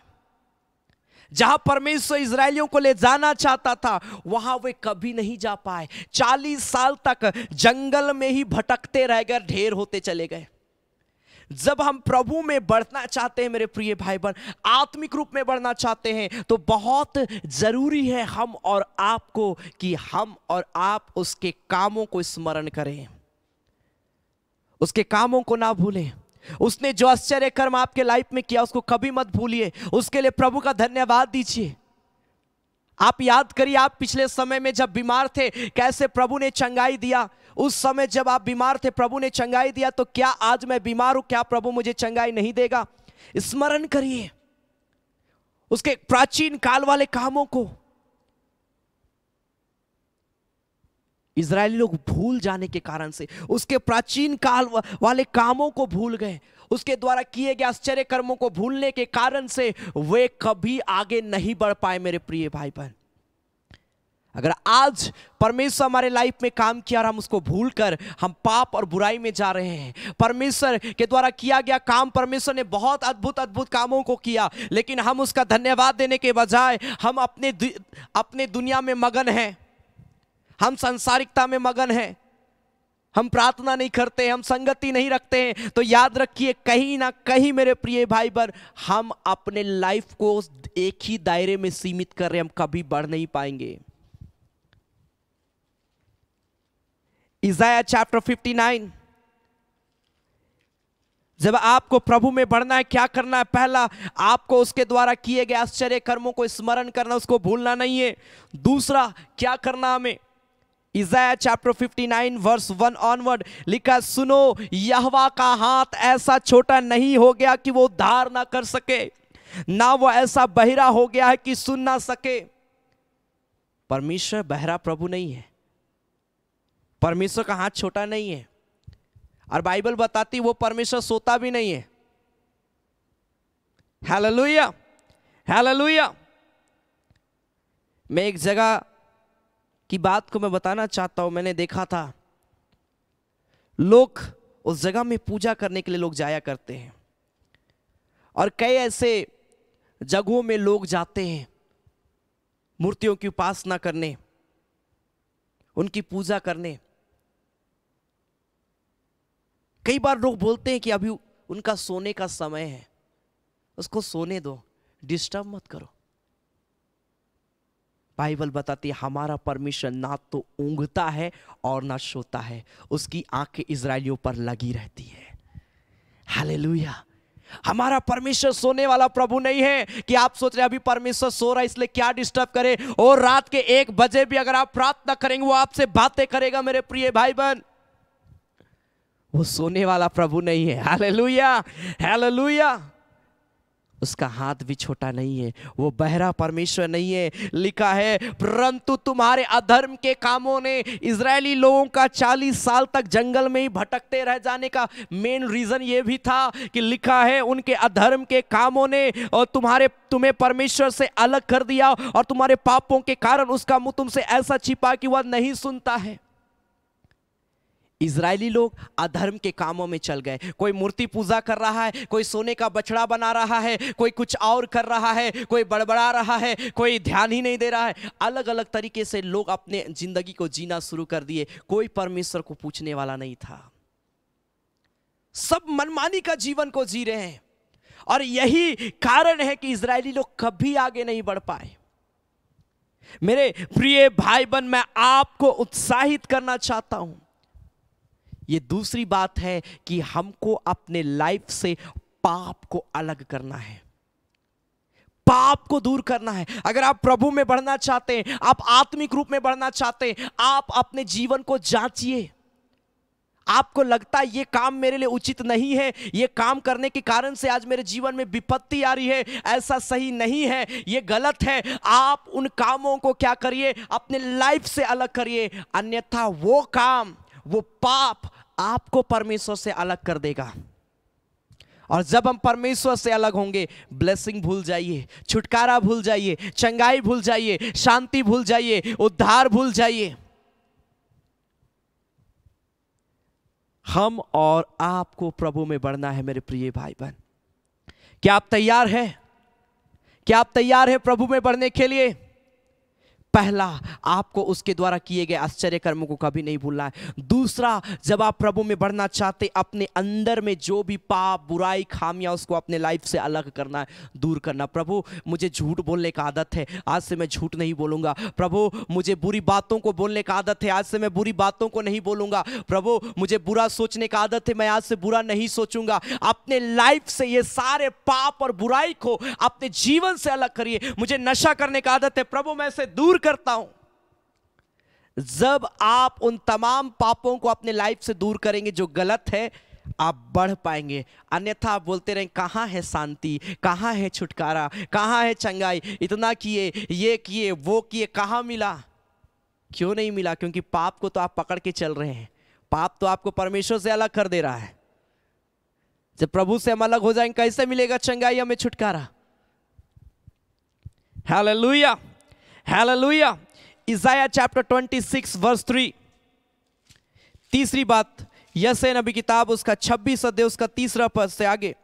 जहां परमेश्वर इजरायलियों को ले जाना चाहता था, वहां वे कभी नहीं जा पाए। 40 साल तक जंगल में ही भटकते रह गए, ढेर होते चले गए। जब हम प्रभु में बढ़ना चाहते हैं मेरे प्रिय भाई बहन, आत्मिक रूप में बढ़ना चाहते हैं, तो बहुत जरूरी है हम और आपको कि हम और आप उसके कामों को स्मरण करें, उसके कामों को ना भूलें। उसने जो आश्चर्य कर्म आपके लाइफ में किया उसको कभी मत भूलिए, उसके लिए प्रभु का धन्यवाद दीजिए। आप याद करिए, आप पिछले समय में जब बीमार थे कैसे प्रभु ने चंगाई दिया। उस समय जब आप बीमार थे प्रभु ने चंगाई दिया, तो क्या आज मैं बीमार हूं, क्या प्रभु मुझे चंगाई नहीं देगा? स्मरण करिए उसके प्राचीन काल वाले कामों को। इजरायली लोग भूल जाने के कारण से, उसके प्राचीन काल वाले कामों को भूल गए, उसके द्वारा किए गए आश्चर्य कर्मों को भूलने के कारण से वे कभी आगे नहीं बढ़ पाए। मेरे प्रिय भाई बहन, अगर आज परमेश्वर हमारे लाइफ में काम किया और हम उसको भूलकर हम पाप और बुराई में जा रहे हैं, परमेश्वर के द्वारा किया गया काम, परमेश्वर ने बहुत अद्भुत अद्भुत कामों को किया, लेकिन हम उसका धन्यवाद देने के बजाय हम अपने दुनिया में मगन हैं, हम सांसारिकता में मगन हैं, हम प्रार्थना नहीं करते, हम संगति नहीं रखते हैं, तो याद रखिए कहीं ना कहीं मेरे प्रिय भाई बहन, हम अपने लाइफ को एक ही दायरे में सीमित कर रहे हैं, हम कभी बढ़ नहीं पाएंगे। इज़ाया चैप्टर 59, जब आपको प्रभु में बढ़ना है, क्या करना है? पहला, आपको उसके द्वारा किए गए आश्चर्य कर्मों को स्मरण करना, उसको भूलना नहीं है। दूसरा क्या करना हमें? इज़ाया चैप्टर 59 वर्स 1 ऑनवर्ड लिखा, सुनो, यहोवा का हाथ ऐसा छोटा नहीं हो गया कि वो उद्धार ना कर सके, ना वो ऐसा बहिरा हो गया है कि सुन ना सके। परमेश्वर बहरा प्रभु नहीं है, परमेश्वर का हाथ छोटा नहीं है, और बाइबल बताती वो परमेश्वर सोता भी नहीं है। Hallelujah, hallelujah. मैं एक जगह की बात को मैं बताना चाहता हूं। मैंने देखा था लोग उस जगह में पूजा करने के लिए लोग जाया करते हैं, और कई ऐसे जगहों में लोग जाते हैं मूर्तियों की उपासना करने, उनकी पूजा करने। कई बार लोग बोलते हैं कि अभी उनका सोने का समय है, उसको सोने दो, डिस्टर्ब मत करो। बाइबल बताती है हमारा परमेश्वर ना तो ऊंघता है और ना सोता है, उसकी आंखें इजरायलियों पर लगी रहती है। हालेलुया। हमारा परमेश्वर सोने वाला प्रभु नहीं है कि आप सोच रहे अभी परमेश्वर सो रहा है इसलिए क्या डिस्टर्ब करे, और रात के 1 बजे भी अगर आप प्रार्थना करेंगे वो आपसे बातें करेगा। मेरे प्रिय भाई बहन, वो सोने वाला प्रभु नहीं है। Hallelujah, hallelujah. उसका हाथ भी छोटा नहीं है, वो बहरा परमेश्वर नहीं है। लिखा है, परंतु तुम्हारे अधर्म के कामों ने इजरायली लोगों का 40 साल तक जंगल में ही भटकते रह जाने का मेन रीजन ये भी था कि लिखा है उनके अधर्म के कामों ने और तुम्हें परमेश्वर से अलग कर दिया, और तुम्हारे पापों के कारण उसका मुंह तुमसे ऐसा छिपा कि वह नहीं सुनता है। इजरायली लोग अधर्म के कामों में चल गए। कोई मूर्ति पूजा कर रहा है, कोई सोने का बछड़ा बना रहा है, कोई कुछ और कर रहा है, कोई बड़बड़ा रहा है, कोई ध्यान ही नहीं दे रहा है। अलग अलग तरीके से लोग अपने जिंदगी को जीना शुरू कर दिए, कोई परमेश्वर को पूछने वाला नहीं था। सब मनमानी का जीवन को जी रहे हैं, और यही कारण है कि इजरायली लोग कभी आगे नहीं बढ़ पाए। मेरे प्रिय भाई बहन, मैं आपको उत्साहित करना चाहता हूं। ये दूसरी बात है कि हमको अपने लाइफ से पाप को अलग करना है, पाप को दूर करना है। अगर आप प्रभु में बढ़ना चाहते हैं, आप आत्मिक रूप में बढ़ना चाहते हैं, आप अपने जीवन को जांचिए। आपको लगता है ये काम मेरे लिए उचित नहीं है, ये काम करने के कारण से आज मेरे जीवन में विपत्ति आ रही है, ऐसा सही नहीं है, ये गलत है। आप उन कामों को क्या करिए, अपने लाइफ से अलग करिए, अन्यथा वो काम, वो पाप आपको परमेश्वर से अलग कर देगा। और जब हम परमेश्वर से अलग होंगे, ब्लेसिंग भूल जाइए, छुटकारा भूल जाइए, चंगाई भूल जाइए, शांति भूल जाइए, उद्धार भूल जाइए। हम और आपको प्रभु में बढ़ना है। मेरे प्रिय भाई बहन, क्या आप तैयार हैं? क्या आप तैयार हैं प्रभु में बढ़ने के लिए? पहला, आपको उसके द्वारा किए गए आश्चर्य कर्मों को कभी नहीं भूलना है। दूसरा, जब आप प्रभु में बढ़ना चाहते, अपने अंदर में जो भी पाप, बुराई, खामियां, उसको अपने लाइफ से अलग करना है, दूर करना। प्रभु, मुझे झूठ बोलने का आदत है, आज से मैं झूठ नहीं बोलूंगा। प्रभु, मुझे बुरी बातों को बोलने का आदत है, आज से मैं बुरी बातों को नहीं बोलूंगा। प्रभु, मुझे बुरा सोचने का आदत है, मैं आज से बुरा नहीं सोचूंगा। अपने लाइफ से ये सारे पाप और बुराई को अपने जीवन से अलग करिए। मुझे नशा करने का आदत है, प्रभु मैं इसे दूर करता हूं। जब आप उन तमाम पापों को अपने लाइफ से दूर करेंगे जो गलत है, आप बढ़ पाएंगे। अन्यथा आप बोलते रहें, कहां है शांति, कहां है छुटकारा, कहां है चंगाई, इतना किए, ये किए, वो किए, कहां मिला। क्यों नहीं मिला? क्योंकि पाप को तो आप पकड़ के चल रहे हैं। पाप तो आपको परमेश्वर से अलग कर दे रहा है। जब प्रभु से हम अलग हो जाएंगे, कैसे मिलेगा चंगाई, हमें छुटकारा? Hallelujah, hallelujah. Isaiah chapter 26 verse 3। तीसरी बात, यशायाह नबी किताब उसका 26 अध्याय उसका 3 पद से आगे,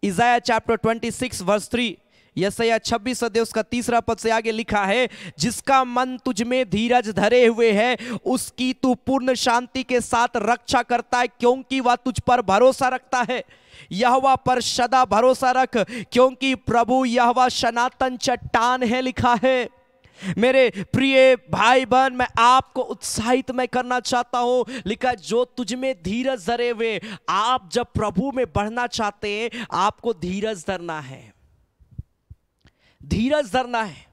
इज़ाया चैप्टर 26 वर्स 3, यशायाह 26 अध्याय उसका 3 पद से आगे लिखा है, जिसका मन तुझ में धीरज धरे हुए है उसकी तू पूर्ण शांति के साथ रक्षा करता है, क्योंकि वह तुझ पर भरोसा रखता है। यहोवा पर सदा भरोसा रख, क्योंकि प्रभु यहोवा सनातन चट्टान है, लिखा है। मेरे प्रिय भाई बहन, मैं आपको उत्साहित मैं करना चाहता हूं, लिखा जो तुझ में धीरज धरे हुए। आप जब प्रभु में बढ़ना चाहते हैं, आपको धीरज धरना है, धीरज धरना है।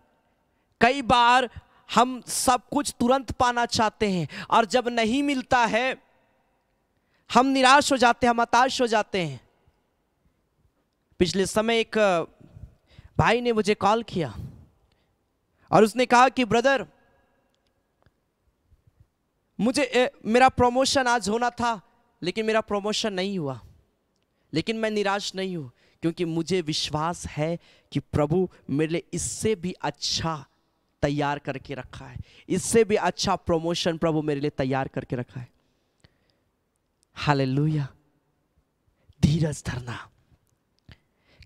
कई बार हम सब कुछ तुरंत पाना चाहते हैं और जब नहीं मिलता है हम निराश हो जाते हैं, हम हताश हो जाते हैं। पिछले समय एक भाई ने मुझे कॉल किया और उसने कहा कि ब्रदर, मुझे मेरा प्रमोशन आज होना था लेकिन मेरा प्रमोशन नहीं हुआ, लेकिन मैं निराश नहीं हूं, क्योंकि मुझे विश्वास है कि प्रभु मेरे लिए इससे भी अच्छा तैयार करके रखा है, इससे भी अच्छा प्रमोशन प्रभु मेरे लिए तैयार करके रखा है। हालेलुया। धीरज धरना।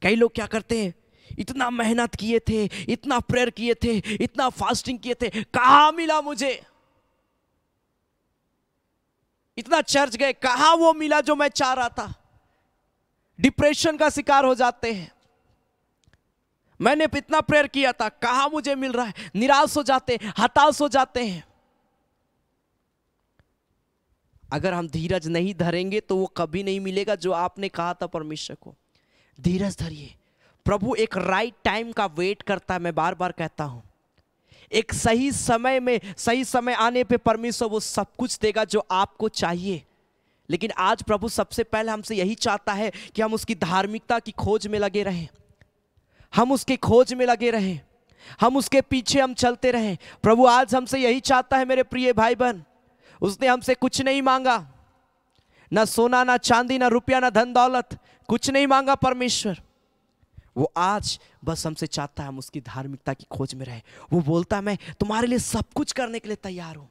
कई लोग क्या करते हैं, इतना मेहनत किए थे, इतना प्रेयर किए थे, इतना फास्टिंग किए थे, कहां मिला मुझे? इतना चर्च गए, कहां वो मिला जो मैं चाह रहा था? डिप्रेशन का शिकार हो जाते हैं। मैंने इतना प्रेयर किया था, कहां मुझे मिल रहा है? निराश हो जाते हैं, हताश हो जाते हैं। अगर हम धीरज नहीं धरेंगे तो वो कभी नहीं मिलेगा जो आपने कहा था परमेश्वर को। धीरज धरिए। प्रभु एक राइट टाइम का वेट करता है। मैं बार बार कहता हूं, एक सही समय में, सही समय आने पे परमेश्वर वो सब कुछ देगा जो आपको चाहिए। लेकिन आज प्रभु सबसे पहले हमसे यही चाहता है कि हम उसकी धार्मिकता की खोज में लगे रहें, हम उसके खोज में लगे रहें, हम उसके पीछे हम चलते रहें। प्रभु आज हमसे यही चाहता है मेरे प्रिय भाई बहन। उसने हमसे कुछ नहीं मांगा, ना सोना, ना चांदी, ना रुपया, ना धन दौलत, कुछ नहीं मांगा परमेश्वर। वो आज बस हमसे चाहता है हम उसकी धार्मिकता की खोज में रहे। वो बोलता है मैं तुम्हारे लिए सब कुछ करने के लिए तैयार हूं।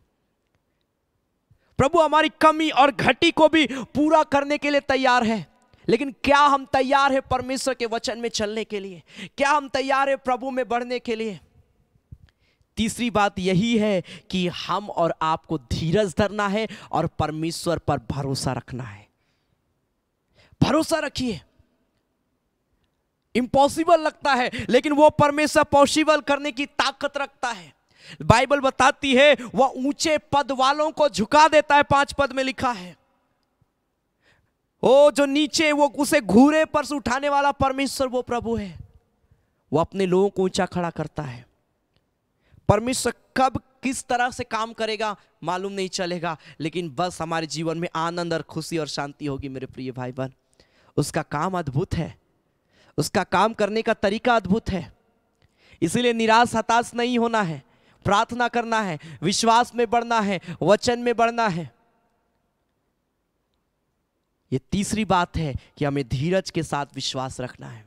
प्रभु हमारी कमी और घटी को भी पूरा करने के लिए तैयार है। लेकिन क्या हम तैयार है परमेश्वर के वचन में चलने के लिए? क्या हम तैयार है प्रभु में बढ़ने के लिए? तीसरी बात यही है कि हम और आपको धीरज धरना है और परमेश्वर पर भरोसा रखना है। भरोसा रखिए। इम्पॉसिबल लगता है लेकिन वो परमेश्वर पॉसिबल करने की ताकत रखता है। बाइबल बताती है वह ऊंचे पद वालों को झुका देता है। 5 पद में लिखा है, ओ जो नीचे, वो उसे घूरे पर से उठाने वाला परमेश्वर वो प्रभु है। वो अपने लोगों को ऊंचा खड़ा करता है। परमेश्वर कब किस तरह से काम करेगा मालूम नहीं चलेगा, लेकिन बस हमारे जीवन में आनंद और खुशी और शांति होगी मेरे प्रिय भाई बहन। उसका काम अद्भुत है, उसका काम करने का तरीका अद्भुत है। इसीलिए निराश हताश नहीं होना है, प्रार्थना करना है, विश्वास में बढ़ना है, वचन में बढ़ना है। यह तीसरी बात है कि हमें धीरज के साथ विश्वास रखना है।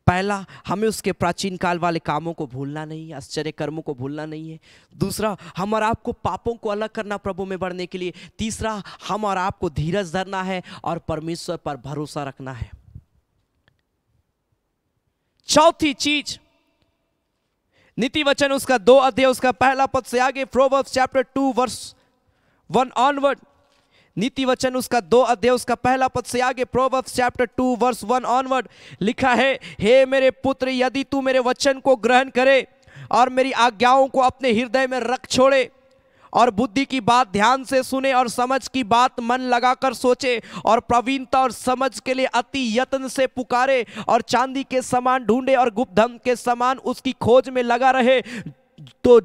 पहला, हमें उसके प्राचीन काल वाले कामों को भूलना नहीं है, आश्चर्य कर्मों को भूलना नहीं है। दूसरा, हम और आपको पापों को अलग करना प्रभु में बढ़ने के लिए। तीसरा, हम और आपको धीरज धरना है और परमेश्वर पर भरोसा रखना है। चौथी चीज, नीति वचन उसका 2 अध्याय उसका पहला पद से आगे, प्रोवर्ब्स चैप्टर 2 वर्स 1 ऑनवर्ड। नीति वचन उसका 2 अध्याय उसका पहला पद से आगे, प्रोवर्ब्स चैप्टर 2 वर्स 1 ऑनवर्ड लिखा है, हे मेरे पुत्र, यदि तू मेरे वचन को ग्रहण करे और मेरी आज्ञाओं को अपने हृदय में रख छोड़े और बुद्धि की बात ध्यान से सुने और समझ की बात मन लगाकर सोचे और प्रवीणता और समझ के लिए अति यत्न से पुकारे और चांदी के समान ढूंढे और गुप्त धन के समान उसकी खोज में लगा रहे, तो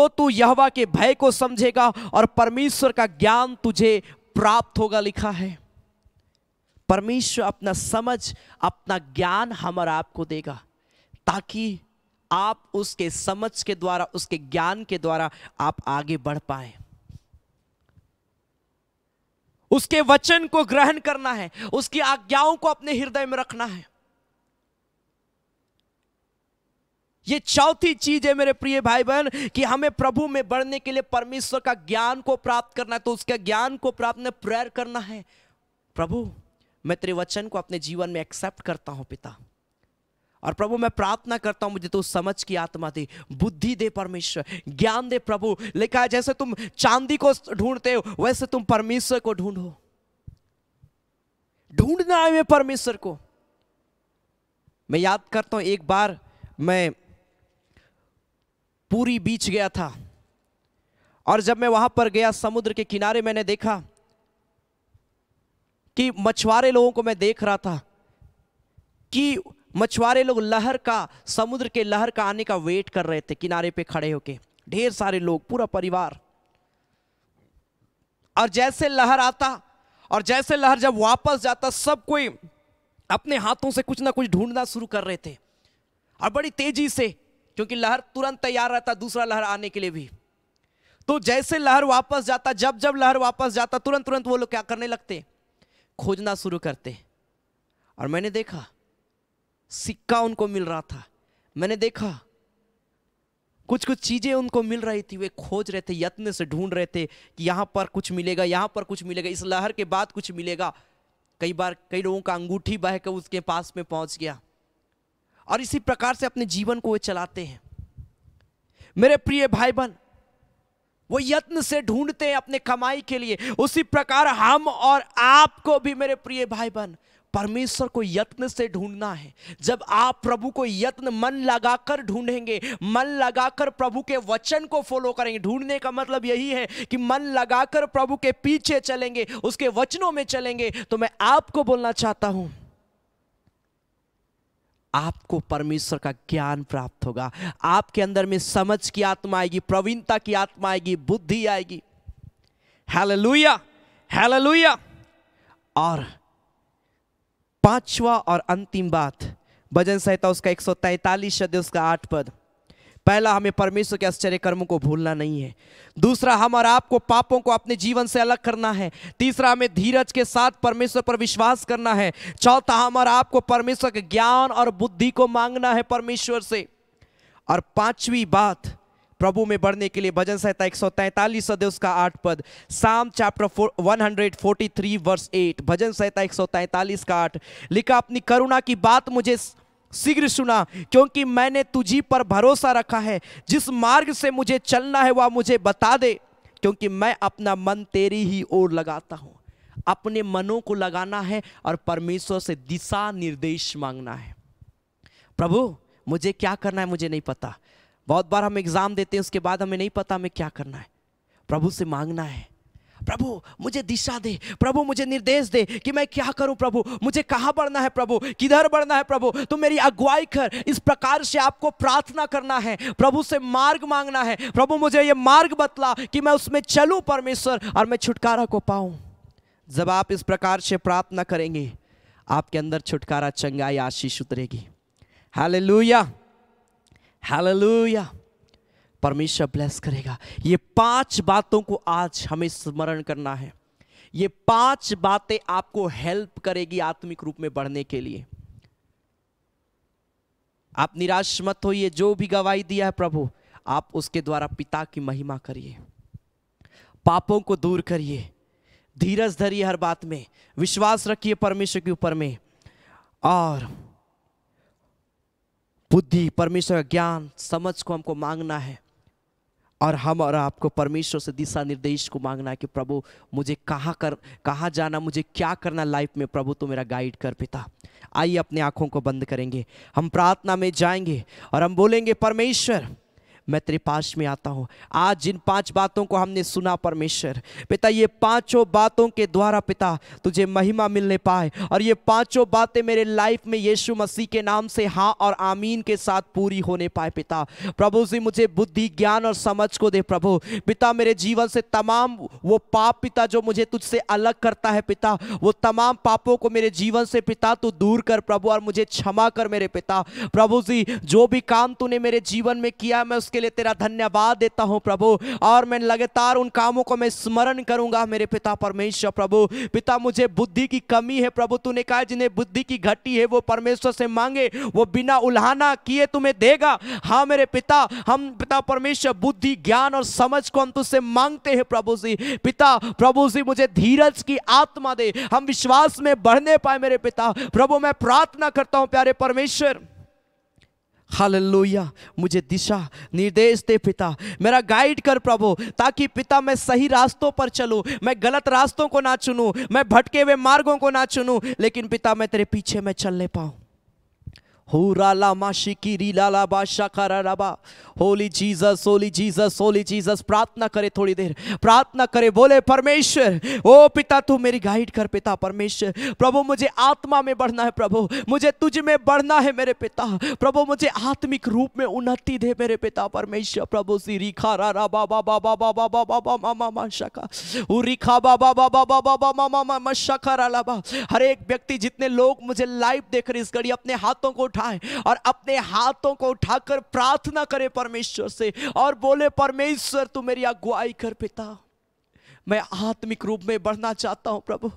तू यहोवा के भय को समझेगा और परमेश्वर का ज्ञान तुझे प्राप्त होगा, लिखा है। परमेश्वर अपना समझ, अपना ज्ञान हम और आपको देगा, ताकि आप उसके समझ के द्वारा, उसके ज्ञान के द्वारा आप आगे बढ़ पाए। उसके वचन को ग्रहण करना है, उसकी आज्ञाओं को अपने हृदय में रखना है। ये चौथी चीज है मेरे प्रिय भाई बहन कि हमें प्रभु में बढ़ने के लिए परमेश्वर का ज्ञान को प्राप्त करना है। तो उसके ज्ञान को प्राप्त में प्रेयर करना है, प्रभु मैं तेरे वचन को अपने जीवन में एक्सेप्ट करता हूं पिता, और प्रभु मैं प्रार्थना करता हूं मुझे तो समझ की आत्मा दे, बुद्धि दे परमेश्वर, ज्ञान दे प्रभु। लिखा है जैसे तुम चांदी को ढूंढते हो वैसे तुम परमेश्वर को ढूंढो। ढूंढना है मैं परमेश्वर को। मैं याद करता हूं एक बार मैं पूरी बीच गया था, और जब मैं वहां पर गया समुद्र के किनारे, मैंने देखा कि मछुआरे लोगों को मैं देख रहा था कि मछुआरे लोग लहर का, समुद्र के लहर का आने का वेट कर रहे थे किनारे पे खड़े होके, ढेर सारे लोग, पूरा परिवार। और जैसे लहर आता और जैसे लहर जब वापस जाता, सब कोई अपने हाथों से कुछ ना कुछ ढूंढना शुरू कर रहे थे, और बड़ी तेजी से, क्योंकि लहर तुरंत तैयार रहता दूसरा लहर आने के लिए भी। तो जैसे लहर वापस जाता, जब जब लहर वापस जाता, तुरंत तुरंत वो लोग क्या करने लगते, खोजना शुरू करते। और मैंने देखा सिक्का उनको मिल रहा था, मैंने देखा कुछ कुछ चीजें उनको मिल रही थी, वे खोज रहे थे, यत्न से ढूंढ रहे थे कि यहां पर कुछ मिलेगा, यहां पर कुछ मिलेगा, इस लहर के बाद कुछ मिलेगा। कई बार कई लोगों का अंगूठी बह कर उसके पास में पहुंच गया, और इसी प्रकार से अपने जीवन को वे चलाते हैं। मेरे प्रिय भाई बहन, वो यत्न से ढूंढते हैं अपने कमाई के लिए, उसी प्रकार हम और आपको भी मेरे प्रिय भाई बहन परमेश्वर को यत्न से ढूंढना है। जब आप प्रभु को यत्न मन लगाकर ढूंढेंगे, मन लगाकर प्रभु के वचन को फॉलो करेंगे, ढूंढने का मतलब यही है कि मन लगाकर प्रभु के पीछे चलेंगे, उसके वचनों में चलेंगे, तो मैं आपको बोलना चाहता हूं आपको परमेश्वर का ज्ञान प्राप्त होगा, आपके अंदर में समझ की आत्मा आएगी, प्रवीणता की आत्मा आएगी, बुद्धि आएगी। Hallelujah, hallelujah. और पांचवा और अंतिम बात, भजन संहिता उसका 143 अध्याय उसका 8 पद। पहला, हमें परमेश्वर के आश्चर्य कर्मों को भूलना नहीं है। दूसरा, हम और आपको पापों को अपने जीवन से अलग करना है। तीसरा, हमें धीरज के साथ परमेश्वर पर विश्वास करना है। चौथा, हम और आपको परमेश्वर के ज्ञान और बुद्धि को मांगना है परमेश्वर से। और पांचवी बात, प्रभु में बढ़ने के लिए भजन संहिता 143 अध्याय उसका 8 पद, साम चैप्टर 143 वर्स 8, भजन संहिता 143 का 8 लिखा, अपनी करुणा की बात मुझे शीघ्र सुना, क्योंकि मैंने तुझी पर भरोसा रखा है। जिस मार्ग से मुझे चलना है वह मुझे बता दे, क्योंकि मैं अपना मन तेरी ही ओर लगाता हूं। अपने मनों को लगाना है और परमेश्वर से दिशा निर्देश मांगना है। प्रभु मुझे क्या करना है मुझे नहीं पता। बहुत बार हम एग्जाम देते हैं, उसके बाद हमें नहीं पता हमें क्या करना है। प्रभु से मांगना है, प्रभु मुझे दिशा दे, प्रभु मुझे निर्देश दे कि मैं क्या करूं, प्रभु मुझे कहां बढ़ना है, प्रभु किधर बढ़ना है, प्रभु तुम मेरी अगुवाई कर। इस प्रकार से आपको प्रार्थना करना है, प्रभु से मार्ग मांगना है, प्रभु मुझे ये मार्ग बतला कि मैं उसमें चलूं परमेश्वर, और मैं छुटकारा को पाऊं। जब आप इस प्रकार से प्रार्थना करेंगे, आपके अंदर छुटकारा, चंगाई, आशीष उतरेगी। Hallelujah, hallelujah. परमेश्वर ब्लेस करेगा। ये 5 बातों को आज हमें स्मरण करना है। ये 5 बातें आपको हेल्प करेगी आत्मिक रूप में बढ़ने के लिए। आप निराश मत होइए, जो भी गवाही दिया है प्रभु, आप उसके द्वारा पिता की महिमा करिए, पापों को दूर करिए, धीरज धरिए, हर बात में विश्वास रखिए परमेश्वर के ऊपर में, और बुद्धि, परमेश्वर का ज्ञान, समझ को हमको मांगना है। और हम और आपको परमेश्वर से दिशा निर्देश को मांगना है कि प्रभु मुझे कहाँ जाना, मुझे क्या करना लाइफ में, प्रभु तो मेरा गाइड कर पिता। आइए अपने आंखों को बंद करेंगे, हम प्रार्थना में जाएंगे और हम बोलेंगे, परमेश्वर मैं तेरे पास में आता हूँ। आज जिन 5 बातों को हमने सुना परमेश्वर पिता, ये 5 बातों के द्वारा पिता तुझे महिमा मिलने पाए, और ये 5 बातें मेरे लाइफ में यीशु मसीह के नाम से हाँ और आमीन के साथ पूरी होने पाए पिता। प्रभु जी मुझे बुद्धि ज्ञान और समझ को दे प्रभु पिता। मेरे जीवन से तमाम वो पाप पिता जो मुझे तुझसे अलग करता है पिता, वो तमाम पापों को मेरे जीवन से पिता तू दूर कर प्रभु, और मुझे क्षमा कर मेरे पिता। प्रभु जी जो भी काम तूने मेरे जीवन में किया मैं उसके लिए तेरा धन्यवाद देता हूं प्रभु, और मैं लगातार उन कामों को मैं स्मरण करूंगा मेरे पिता परमेश्वर। प्रभु पिता मुझे बुद्धि की कमी है प्रभु, तूने कहा जिन्हें बुद्धि की घटी है वो परमेश्वर से मांगे, वो बिना उल्हाना किए तुम्हें देगा। हाँ मेरे पिता, हम पिता परमेश्वर बुद्धि ज्ञान और समझ को हम तुझसे मांगते हैं प्रभु जी पिता। प्रभु जी मुझे धीरज की आत्मा दे, हम विश्वास में बढ़ने पाए मेरे पिता। प्रभु मैं प्रार्थना करता हूं प्यारे परमेश्वर, हालेलुया, मुझे दिशा निर्देश दे पिता, मेरा गाइड कर प्रभु, ताकि पिता मैं सही रास्तों पर चलूं, मैं गलत रास्तों को ना चुनूं, मैं भटके हुए मार्गों को ना चुनूं, लेकिन पिता मैं तेरे पीछे मैं चलने पाऊं। Holi Jesus, holy Jesus, holy Jesus. प्रार्थना करे, थोड़ी देर प्रार्थना करे, बोले परमेश्वर ओ पिता तू मेरी गाइड कर पिता परमेश्वर। प्रभु मुझे आत्मा में बढ़ना है प्रभु, मुझे तुझ में बढ़ना है मेरे पिता। प्रभु मुझे आत्मिक रूप में उन्नति दे मेरे पिता परमेश्वर। प्रभु सी रिखा रा रा बा बा बा बा बा बा बा बा बा मा मा शका रिखा बा बा बा बा बा बा बा मा मा मा शका रा ला बा। हर एक व्यक्ति, जितने लोग मुझे लाइव देख रहे इस घड़ी, अपने हाथों को और अपने हाथों को उठाकर प्रार्थना करे परमेश्वर से, और बोले परमेश्वर तू मेरी अगुवाई कर पिता। मैं आत्मिक रूप में बढ़ना चाहता हूं प्रभु,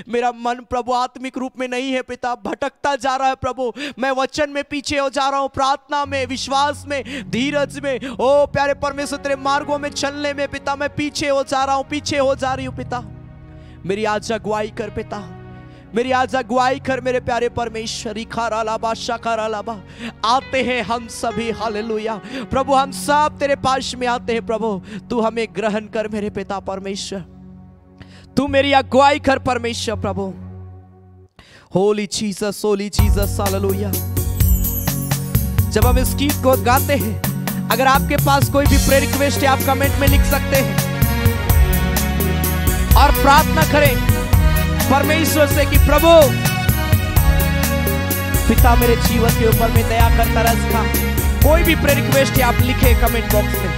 मेरा मन प्रभु आत्मिक रूप में नहीं है पिता, भटकता जा रहा है प्रभु। मैं वचन में पीछे हो जा रहा हूं, प्रार्थना में, विश्वास में, धीरज में। ओ प्यारे परमेश्वर तेरे मार्गों में चलने में पिता मैं पीछे हो जा रहा हूं, पीछे हो जा रही हूं पिता। मेरी आज अगुवाई कर पिता, मेरी आज अगुवाई कर मेरे प्यारे परमेश्वर। आते हैं हम सभी, हालेलुया प्रभु, हम सब तेरे पास में आते हैं प्रभु, तू हमें ग्रहण कर मेरे पिता परमेश्वर, तू मेरी अगुवाई कर परमेश्वर प्रभु। Holy Jesus, holy Jesus, hallelujah. जब हम इस गीत को गाते हैं, अगर आपके पास कोई भी प्रेयर रिक्वेस्ट है आप कमेंट में लिख सकते हैं, और प्रार्थना करें परमेश्वर से कि प्रभु पिता मेरे जीवन के ऊपर में दया कर, तरस खा। कोई भी प्रेयर रिक्वेस्ट है आप लिखे कमेंट बॉक्स में।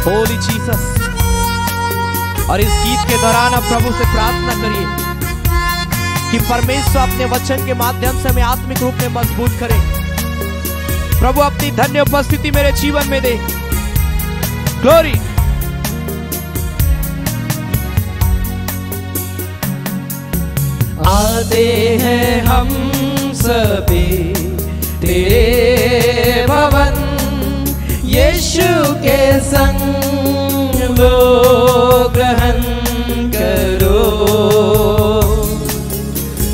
होली जीसस। और इस गीत के दौरान आप प्रभु से प्रार्थना करिए कि परमेश्वर अपने वचन के माध्यम से हमें आत्मिक रूप में मजबूत करे। प्रभु अपनी धन्य उपस्थिति मेरे जीवन में दे। ग्लोरी। आते हैं हम सभी तेरे भवन, यीशु के संग लो ग्रहण करो,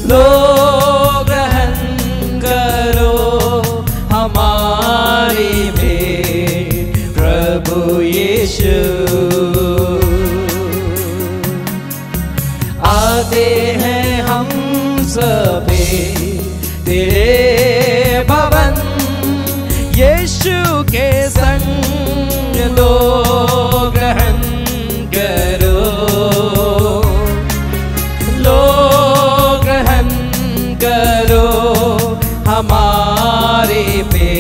लो ग्रहण करो हमारे में प्रभु यीशु। आते हैं हम सभी तेरे भवन, यीशु के संग लो ग्रहण करो, लो ग्रहण करो हमारे पे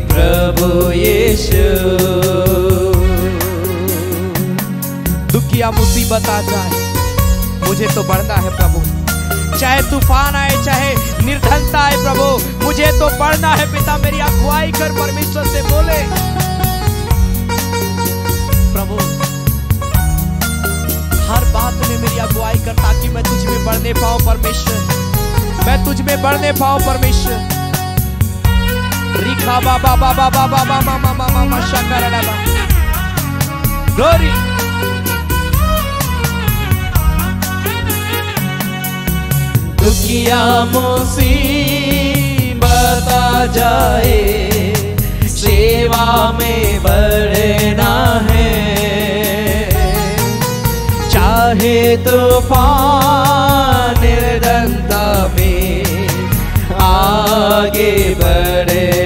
प्रभु यीशु। दुख या मुसीबत आ जाए, मुझे तो बढ़ना है प्रभु, चाहे तूफान आए चाहे निर्धनता आए प्रभु, मुझे तो बढ़ना है पिता। मेरी अगुवाई कर परमेश्वर से बोले प्रभु हर बात में मेरी अगुवाई कर, ताकि मैं तुझ में बढ़ने पाऊं परमेश्वर, मैं तुझ में बढ़ने पाऊं परमेश्वर। रिखा बाबा बाबा बाबा बाबा मामा मामा शकर बाबा। ग्लोरी। दुखिया मुसीबत आ जाए, सेवा में बढ़ना है, चाहे तूफान निर्धनता में आगे बढ़े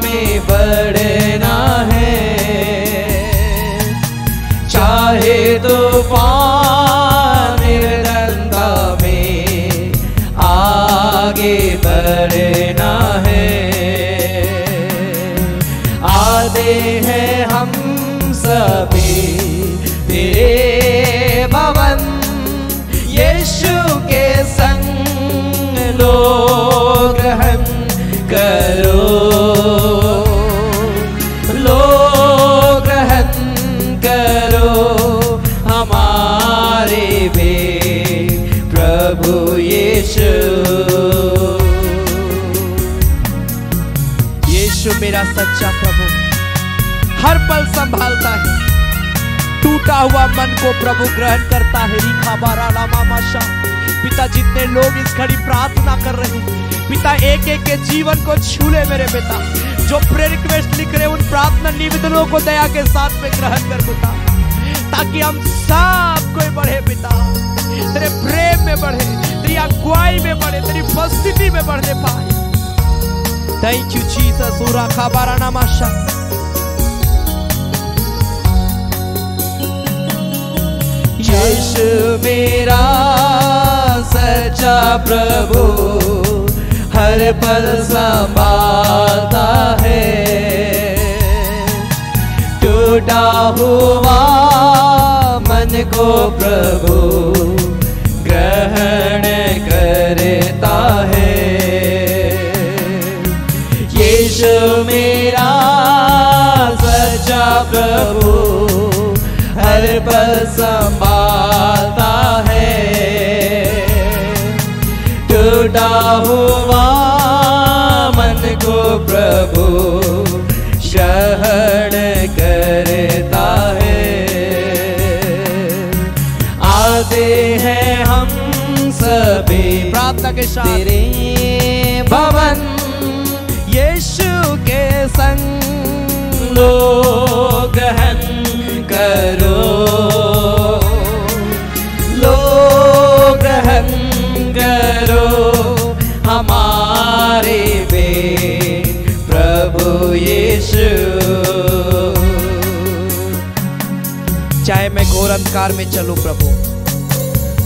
में बढ़ना है, चाहे तूफान निर्दयता में आगे बढ़ना है। आते हैं हम सभी तेरे भवन, यीशु के संग लो ग्रहण करो, लो ग्रहण करो हमारे वे प्रभु यीशु। यीशु मेरा सच्चा प्रभु हर पल संभालता है, टूटा हुआ मन को प्रभु ग्रहण करता है। रिखा बाराला मामाशा। पिता, जितने लोग इस घड़ी प्रार्थना कर रहे हैं पिता, एक एक के जीवन को छू ले मेरे पिता। जो प्रेयर रिक्वेस्ट लिख रहे उन प्रार्थना निवेदनों को दया के साथ में ग्रहण कर पिता, ताकि हम सब कोई बढ़े पिता, तेरे प्रेम में बढ़े, तेरी अगुवाई में बढ़े, तेरी उपस्थिति में बढ़ने पाए। Thank you Jesus. उरा खाबाराना माशा। यीशु मेरा सच्चा प्रभु हर पल संभालता है, टूटा हुआ मन को प्रभु ग्रहण करता है। यीशु मेरा सच्चा प्रभु हर पल संभालता है, टूटा हुआ मन को प्रभु ग्रहण करता है। आते हैं हम सभी प्रार्थना के साथ तेरे भवन, यीशु के संग लो ग्रहण करो, लो ग्रहण करो हमारे वे प्रभु यीशु। चाहे मैं घोर अंधकार में चलूं प्रभु,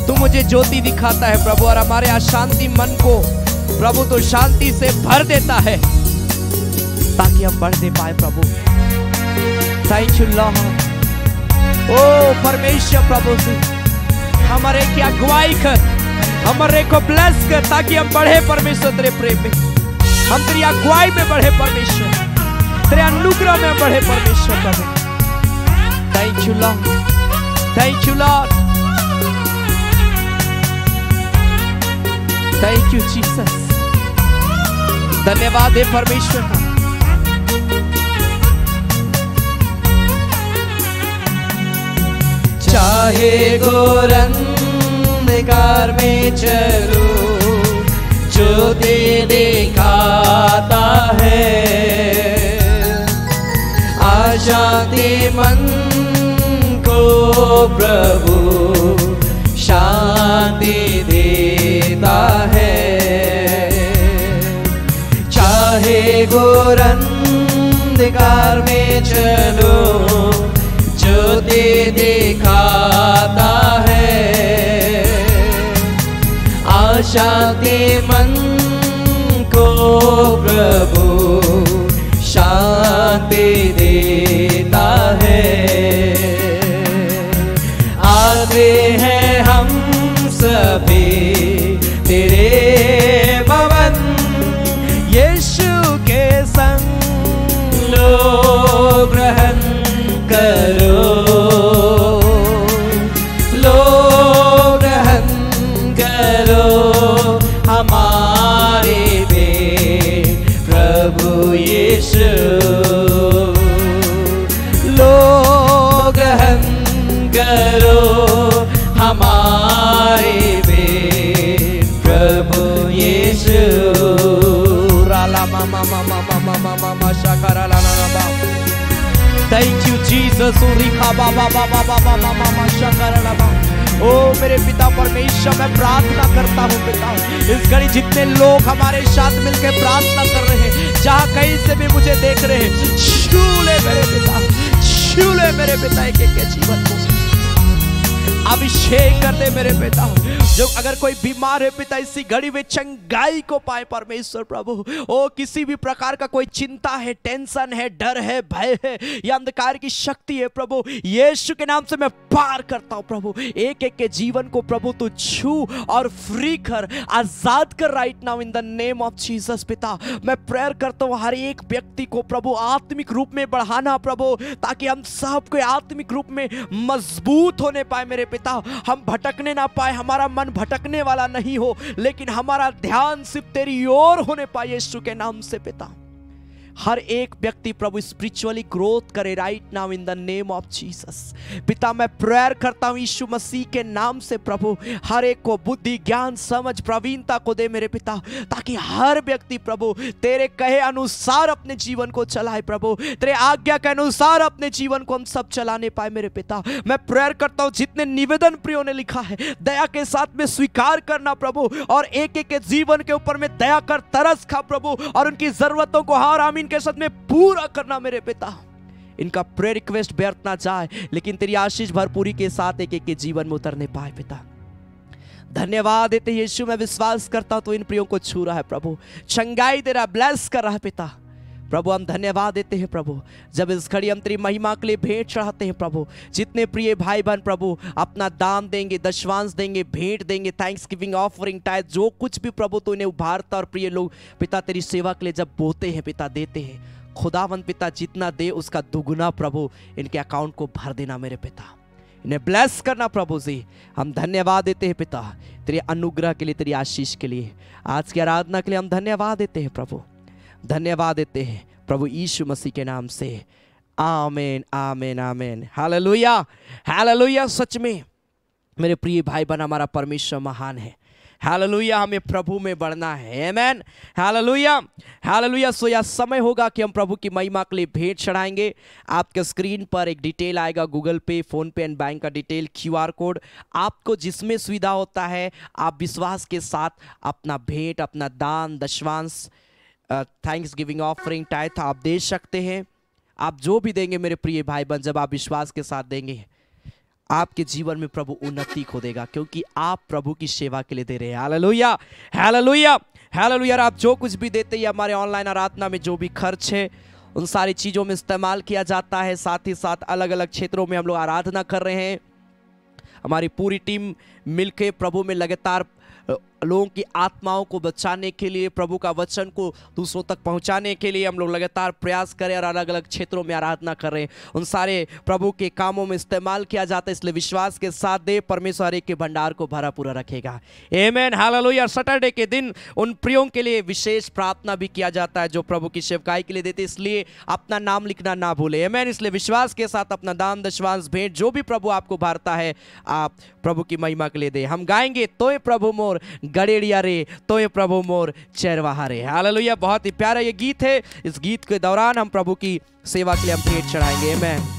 तू मुझे ज्योति दिखाता है प्रभु, और हमारे अशांति मन को प्रभु तो शांति से भर देता है, ताकि हम बढ़ दे पाए प्रभु। Thank you Lord. ओ परमेश्वर प्रभु से हमारे की अगुवाई कर, हमारे को ब्लेस कर, ताकि हम बढ़े परमेश्वर तेरे प्रेम में, हम तेरी अगुवाई में बढ़े परमेश्वर, तेरे अनुग्रह में बढ़े परमेश्वर प्रभु। Thank you Lord, thank you Lord, thank you Jesus. धन्यवाद है परमेश्वर का। चाहे घोर अंधकार में चलो, ज्योति दिखाता है, अशांति मन को प्रभु शांति देता है। चाहे घोर अंधकार में चलो, ज्योति दिखाता है, अशांति मन को प्रभु शांति देता है। आते हैं हम सभी तेरे भवन, यीशु के संग लो ग्रहण करो, लो ग्रहण करो हमारे वे प्रभु यीशु। लो ग्रहण करो हमारे वे प्रभु यीशु। राला मामा मामा मामा मामा मामा शाकरा ला ला ला। Thank you Jesus. Urika baba baba baba mama shakara baba. ओ मेरे पिता परमेश्वर, मैं प्रार्थना करता हूँ पिता, इस घड़ी जितने लोग हमारे साथ मिलकर प्रार्थना कर रहे हैं, जहाँ कहीं से भी मुझे देख रहे हैं, छू ले मेरे पिता, छू ले मेरे पिता एक एक के जीवन को, अभिषेक कर दे मेरे पिता। जो अगर कोई बीमार है पिता, इसी घड़ी में चंगाई को पाए परमेश्वर प्रभु। ओ किसी भी प्रकार का कोई चिंता है, टेंशन है, डर है, भय है या अंधकार की शक्ति है प्रभु, यीशु के नाम से मैं पार करता हूं प्रभु। एक एक के जीवन को प्रभु तू छू और फ्री कर, आजाद कर right now in the name of Jesus पिता। मैं प्रेयर करता हूं हर एक व्यक्ति को प्रभु आत्मिक रूप में बढ़ाना प्रभु, ताकि हम सब को आत्मिक रूप में मजबूत होने पाए मेरे पिता। हम भटकने ना पाए, हमारा मन भटकने वाला नहीं हो, लेकिन हमारा ध्यान सिर्फ तेरी ओर होने पाए यीशु के नाम से पिता। हर एक व्यक्ति प्रभु स्पिरिचुअली ग्रोथ करे right now in the name of Jesus पिता। मैं प्रेयर करता हूं यीशु मसीह के नाम से प्रभु, हर एक को बुद्धि, ज्ञान, समझ, प्रवीणता को दे मेरे पिता, ताकि हर व्यक्ति प्रभु तेरे कहे अनुसार अपने जीवन को चलाए प्रभु, तेरे आज्ञा के अनुसार अपने जीवन को हम सब चलाने पाए मेरे पिता। मैं प्रेयर करता हूं जितने निवेदन प्रियों ने लिखा है, दया के साथ में स्वीकार करना प्रभु, और एक एक के जीवन के ऊपर में दया कर तरस खा प्रभु, और उनकी जरूरतों को हार आमीन के साथ में पूरा करना मेरे पिता। इनका प्रेयर रिक्वेस्ट व्यर्थ ना जाए, लेकिन तेरी आशीष भरपूरी के साथ एक एक के जीवन में उतरने पाए पिता। धन्यवाद देते यीशु, मैं विश्वास करता हूं तो इन प्रियों को छू रहा है प्रभु, चंगाई दे रहा, ब्लेस कर रहा है पिता। प्रभु हम धन्यवाद देते हैं प्रभु, जब इस घड़ी हम तेरी महिमा के लिए भेंट चढ़ाते हैं प्रभु। जितने प्रिय भाई बहन प्रभु अपना दान देंगे, दशवांश देंगे, भेंट देंगे, थैंक्स गिविंग ऑफरिंग, टाइथ, जो कुछ भी प्रभु तो इन्हें उभारता, और प्रिय लोग पिता तेरी सेवा के लिए जब बोते हैं पिता, देते हैं, खुदावंद पिता जितना दे उसका दुगुना प्रभु इनके अकाउंट को भर देना मेरे पिता, इन्हें ब्लेस करना प्रभु जी। हम धन्यवाद देते हैं पिता तेरे अनुग्रह के लिए, तेरी आशीष के लिए, आज की आराधना के लिए हम धन्यवाद देते हैं प्रभु, धन्यवाद देते हैं प्रभु यीशु मसीह के नाम से, आमीन आमीन आमीन। Hallelujah hallelujah. सच में मेरे प्रिय भाई बहन, हमारा परमेश्वर महान है। हालेलुया, हमें प्रभु में बढ़ना है। आमीन हालेलुया हालेलुया। सो यह समय होगा कि हम प्रभु की महिमा के लिए भेंट चढ़ाएंगे। आपके स्क्रीन पर एक डिटेल आएगा, गूगल पे, फोन पे एंड बैंक का डिटेल, QR कोड, आपको जिसमें सुविधा होता है आप विश्वास के साथ अपना भेंट, अपना दान, दशवांश, थैंक्स गिविंग ऑफरिंग, टाइथ आप दे सकते हैं। आप जो भी देंगे मेरे प्रिय भाई बहन, जब आप विश्वास के साथ देंगे, आपके जीवन में प्रभु उन्नति को देगा, क्योंकि आप प्रभु की सेवा के लिए दे रहे हैं। Hallelujah hallelujah hallelujah. आप जो कुछ भी देते हैं, हमारे ऑनलाइन आराधना में जो भी खर्च है उन सारी चीज़ों में इस्तेमाल किया जाता है। साथ ही साथ अलग अलग क्षेत्रों में हम लोग आराधना कर रहे हैं। हमारी पूरी टीम मिलके प्रभु में लगातार लोगों की आत्माओं को बचाने के लिए, प्रभु का वचन को दूसरों तक पहुंचाने के लिए हम लोग लगातार प्रयास करें और अलग अलग क्षेत्रों में आराधना कर रहे हैं। उन सारे प्रभु के कामों में इस्तेमाल किया जाता है, इसलिए विश्वास के साथ दे, परमेश्वर एक के भंडार को भरा पूरा रखेगा। आमीन हालेलुया। सैटरडे के दिन उन प्रियों के लिए विशेष प्रार्थना भी किया जाता है जो प्रभु की सेवकाई के लिए देते, इसलिए अपना नाम लिखना ना भूले। आमीन। इसलिए विश्वास के साथ अपना दान, दशवांश, भेंट जो भी प्रभु आपको भरता है, आप प्रभु की महिमा के लिए दे। हम गाएंगे तोय प्रभु मोर गड़ेड़िया रे, तोय प्रभु मोर चरवाहा रे। हालेलुया। बहुत ही प्यारा ये गीत है। इस गीत के दौरान हम प्रभु की सेवा के लिए हम भेंट चढ़ाएंगे। आमीन।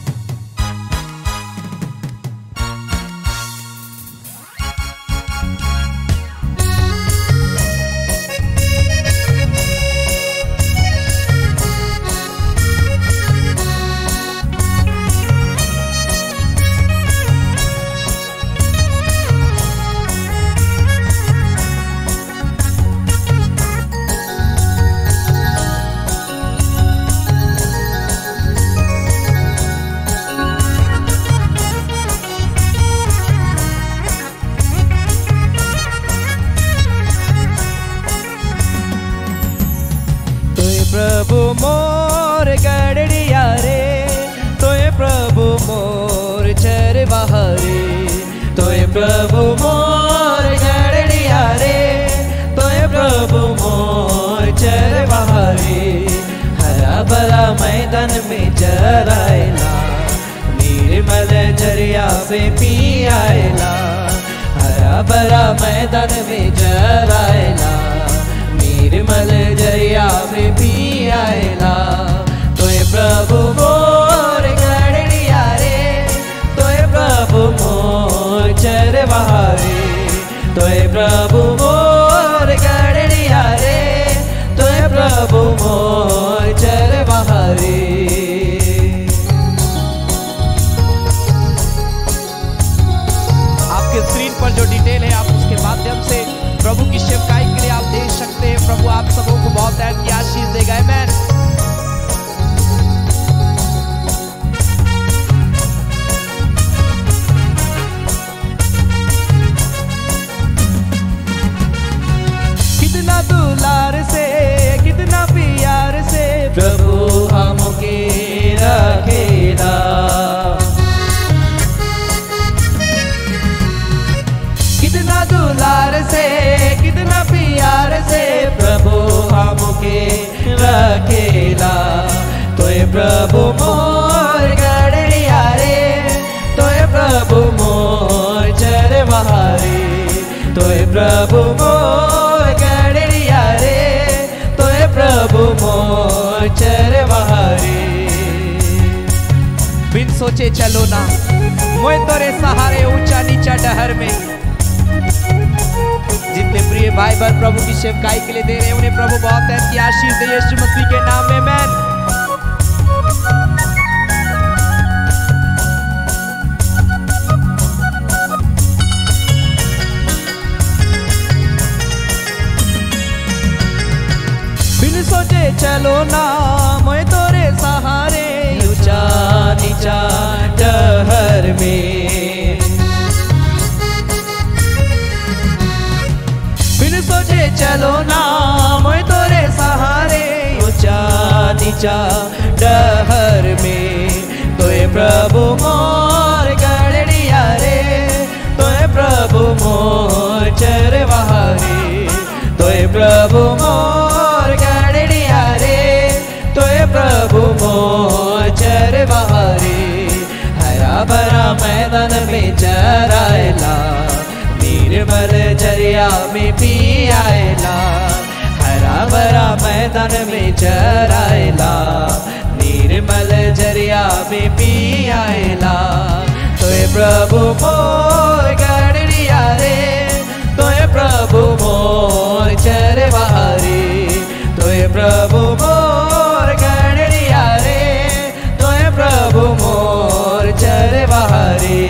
प्रभु मोर गड़ड़िया रे, तोय प्रभु मोर चरवाहा रे, तोय प्रभु मोर गड़ड़िया रे, तोय प्रभु मोर चरवाहा रे। हरा भरा मैदान में चराएला, निर्मल झरिया से पी आएला। हरा भरा मैदान में चराएला, निर्मल झरिया में पी आएला। तोय प्रभु मोर गड़ड़िया रे, तोय प्रभु मोर चरवाहा हमके रखेला। कितना दुलार से कितना प्यार से प्रभु हमके रखेला। तोय प्रभु मोर गड़िया रे, तोय प्रभु मोर चरवारे, तोय प्रभु मोर गड़िया रे, तोय प्रभु मोर चरवारे। बिन सोचे चलो ना मोय तोरे सहारे ऊंचा नीचा डहर में। जितने प्रिय भाई बहन प्रभु की सेवकाई के लिए दे रहे हैं उन्हें प्रभु बहुत है कि आशीष दे यीशु मसीह के नाम में। आमीन। बिन सोचे चलो ना मैं तोरे सहारे ऊंचा नीचा डहर में। बिन सोचे चलो ना मैं तोरे सहारे ऊंचा नीचा डहर में। तोय प्रभु मोर गड़िया रे, तोय प्रभु मोर चरवारे, तोय प्रभु मोर गड़िया रे, तोय प्रभु मोर चरवारे। हरा भरा मैदान में चराएला, निर्मल झरिया में पी आएला। हरा भरा मैदान में चराएला, निर्मल झरिया में पी आएला। तोय प्रभु मोर गड़िया रे, तोय प्रभु मोर चरवारे, तोय प्रभु मोर गड़िया रे, तोय प्रभु मोर चरवारे।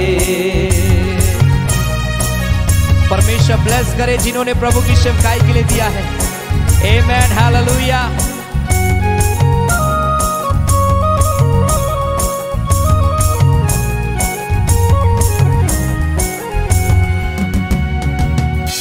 परमेश्वर ब्लेस करे जिन्होंने प्रभु की सेवकाई के लिए दिया है। Amen, hallelujah.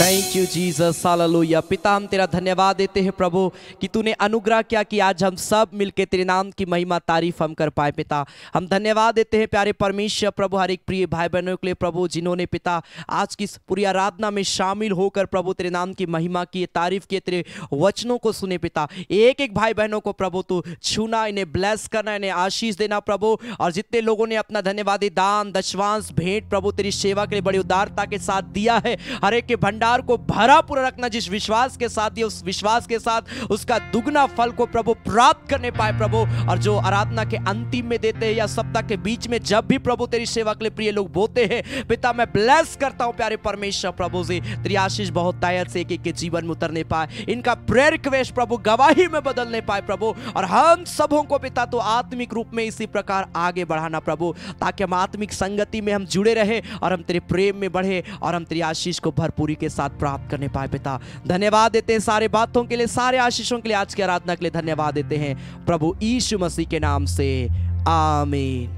Thank you Jesus, hallelujah. पिता हम तेरा धन्यवाद देते हैं प्रभु कि तूने अनुग्रह किया कि आज हम सब मिलके तेरे नाम की महिमा तारीफ हम कर पाए। पिता हम धन्यवाद देते हैं प्यारे परमेश्वर प्रभु हर एक प्रिय भाई बहनों के लिए प्रभु जिन्होंने पिता आज की पूरी आराधना में शामिल होकर प्रभु तेरे नाम की महिमा की तारीफ किए, तेरे वचनों को सुने। पिता एक एक भाई बहनों को प्रभु तू छूना, इन्हें ब्लेस करना, इन्हें आशीष देना प्रभु। और जितने लोगों ने अपना धन्यवादी दान दशवांश भेंट प्रभु तेरी सेवा के लिए बड़ी उदारता के साथ दिया है, हर एक के भंडार को भरा पूरा रखना। जिस विश्वास के साथ दिया उस विश्वास के साथ उसका दुगना फल को प्रभु प्राप्त करने पाए प्रभु। और जो आराधना के अंतिम में देते हैं या सप्ताह के बीच में जब भी प्रभु तेरी सेवा के लिए प्रिय लोग बोते हैं, पिता मैं ब्लेस करता हूं प्यारे परमेश्वर प्रभु से तेरी आशीष बहुत दायत से एक एक के जीवन में उतरने पाए, इनका प्रेयर रिक्वेस्ट प्रभु गवाही में बदलने पाए प्रभु। और हम सबों को पिता तो आत्मिक रूप में इसी प्रकार आगे बढ़ाना प्रभु, ताकि हम आत्मिक संगति में हम जुड़े रहे और हम तेरे प्रेम में बढ़े और हम तेरी आशीष को भरपूरी के साथ प्राप्त करने पाए। पिता धन्यवाद देते हैं सारे बातों के लिए, सारे आशीषों के लिए, आज की आराधना के लिए धन्यवाद देते हैं प्रभु यीशु मसीह के नाम से, आमीन।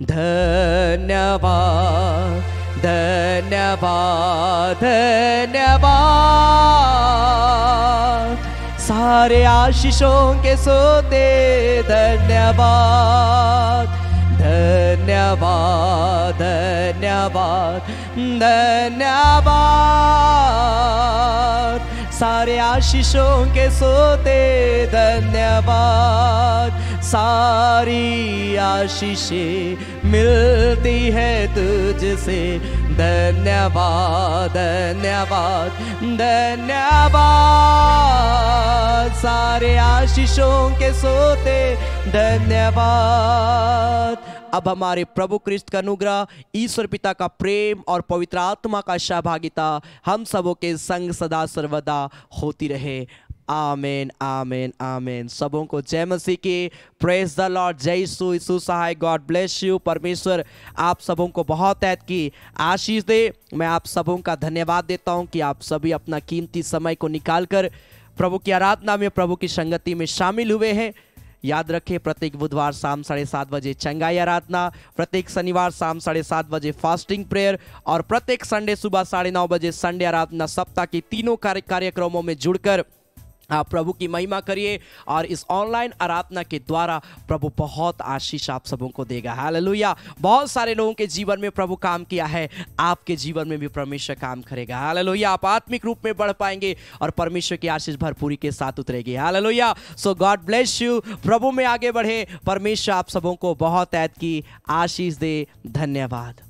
धन्यवाद धन्यवाद धन्यवाद सारे आशीषों के सोते, धन्यवाद धन्यवाद धन्यवाद धन्यवाद सारे आशीषों के सोते, धन्यवाद सारी आशीषें मिलती है तुझसे, धन्यवाद धन्यवाद धन्यवाद सारे आशीषों के सोते, धन्यवाद। अब हमारे प्रभु क्रिस्त का अनुग्रह, ईश्वर पिता का प्रेम और पवित्र आत्मा का सहभागिता हम सबों के संग सदा सर्वदा होती रहे। आमेन आमेन आमेन। सबों को जय मसीह की, प्रेज द लॉर्ड, जय यीशु, यीशु सहाय, गॉड ब्लेस यू। परमेश्वर आप सबों को बहुत ऐत की आशीष दे। मैं आप सबों का धन्यवाद देता हूं कि आप सभी अपना कीमती समय को निकालकर प्रभु की आराधना में, प्रभु की संगति में शामिल हुए हैं। याद रखें, प्रत्येक बुधवार शाम 7:30 बजे चंगाई आराधना, प्रत्येक शनिवार शाम 7:30 बजे फास्टिंग प्रेयर और प्रत्येक संडे सुबह 9:30 बजे संडे आराधना। सप्ताह के तीनों कार्यक्रमों में जुड़कर आप प्रभु की महिमा करिए और इस ऑनलाइन आराधना के द्वारा प्रभु बहुत आशीष आप सबों को देगा। हालेलुया। बहुत सारे लोगों के जीवन में प्रभु काम किया है, आपके जीवन में भी परमेश्वर काम करेगा। हालेलुया। आप आत्मिक रूप में बढ़ पाएंगे और परमेश्वर की आशीष भरपूरी के साथ उतरेगी। Hallelujah. So God bless you. प्रभु में आगे बढ़े। परमेश्वर आप सबों को बहुत ऐद की आशीष दे। धन्यवाद।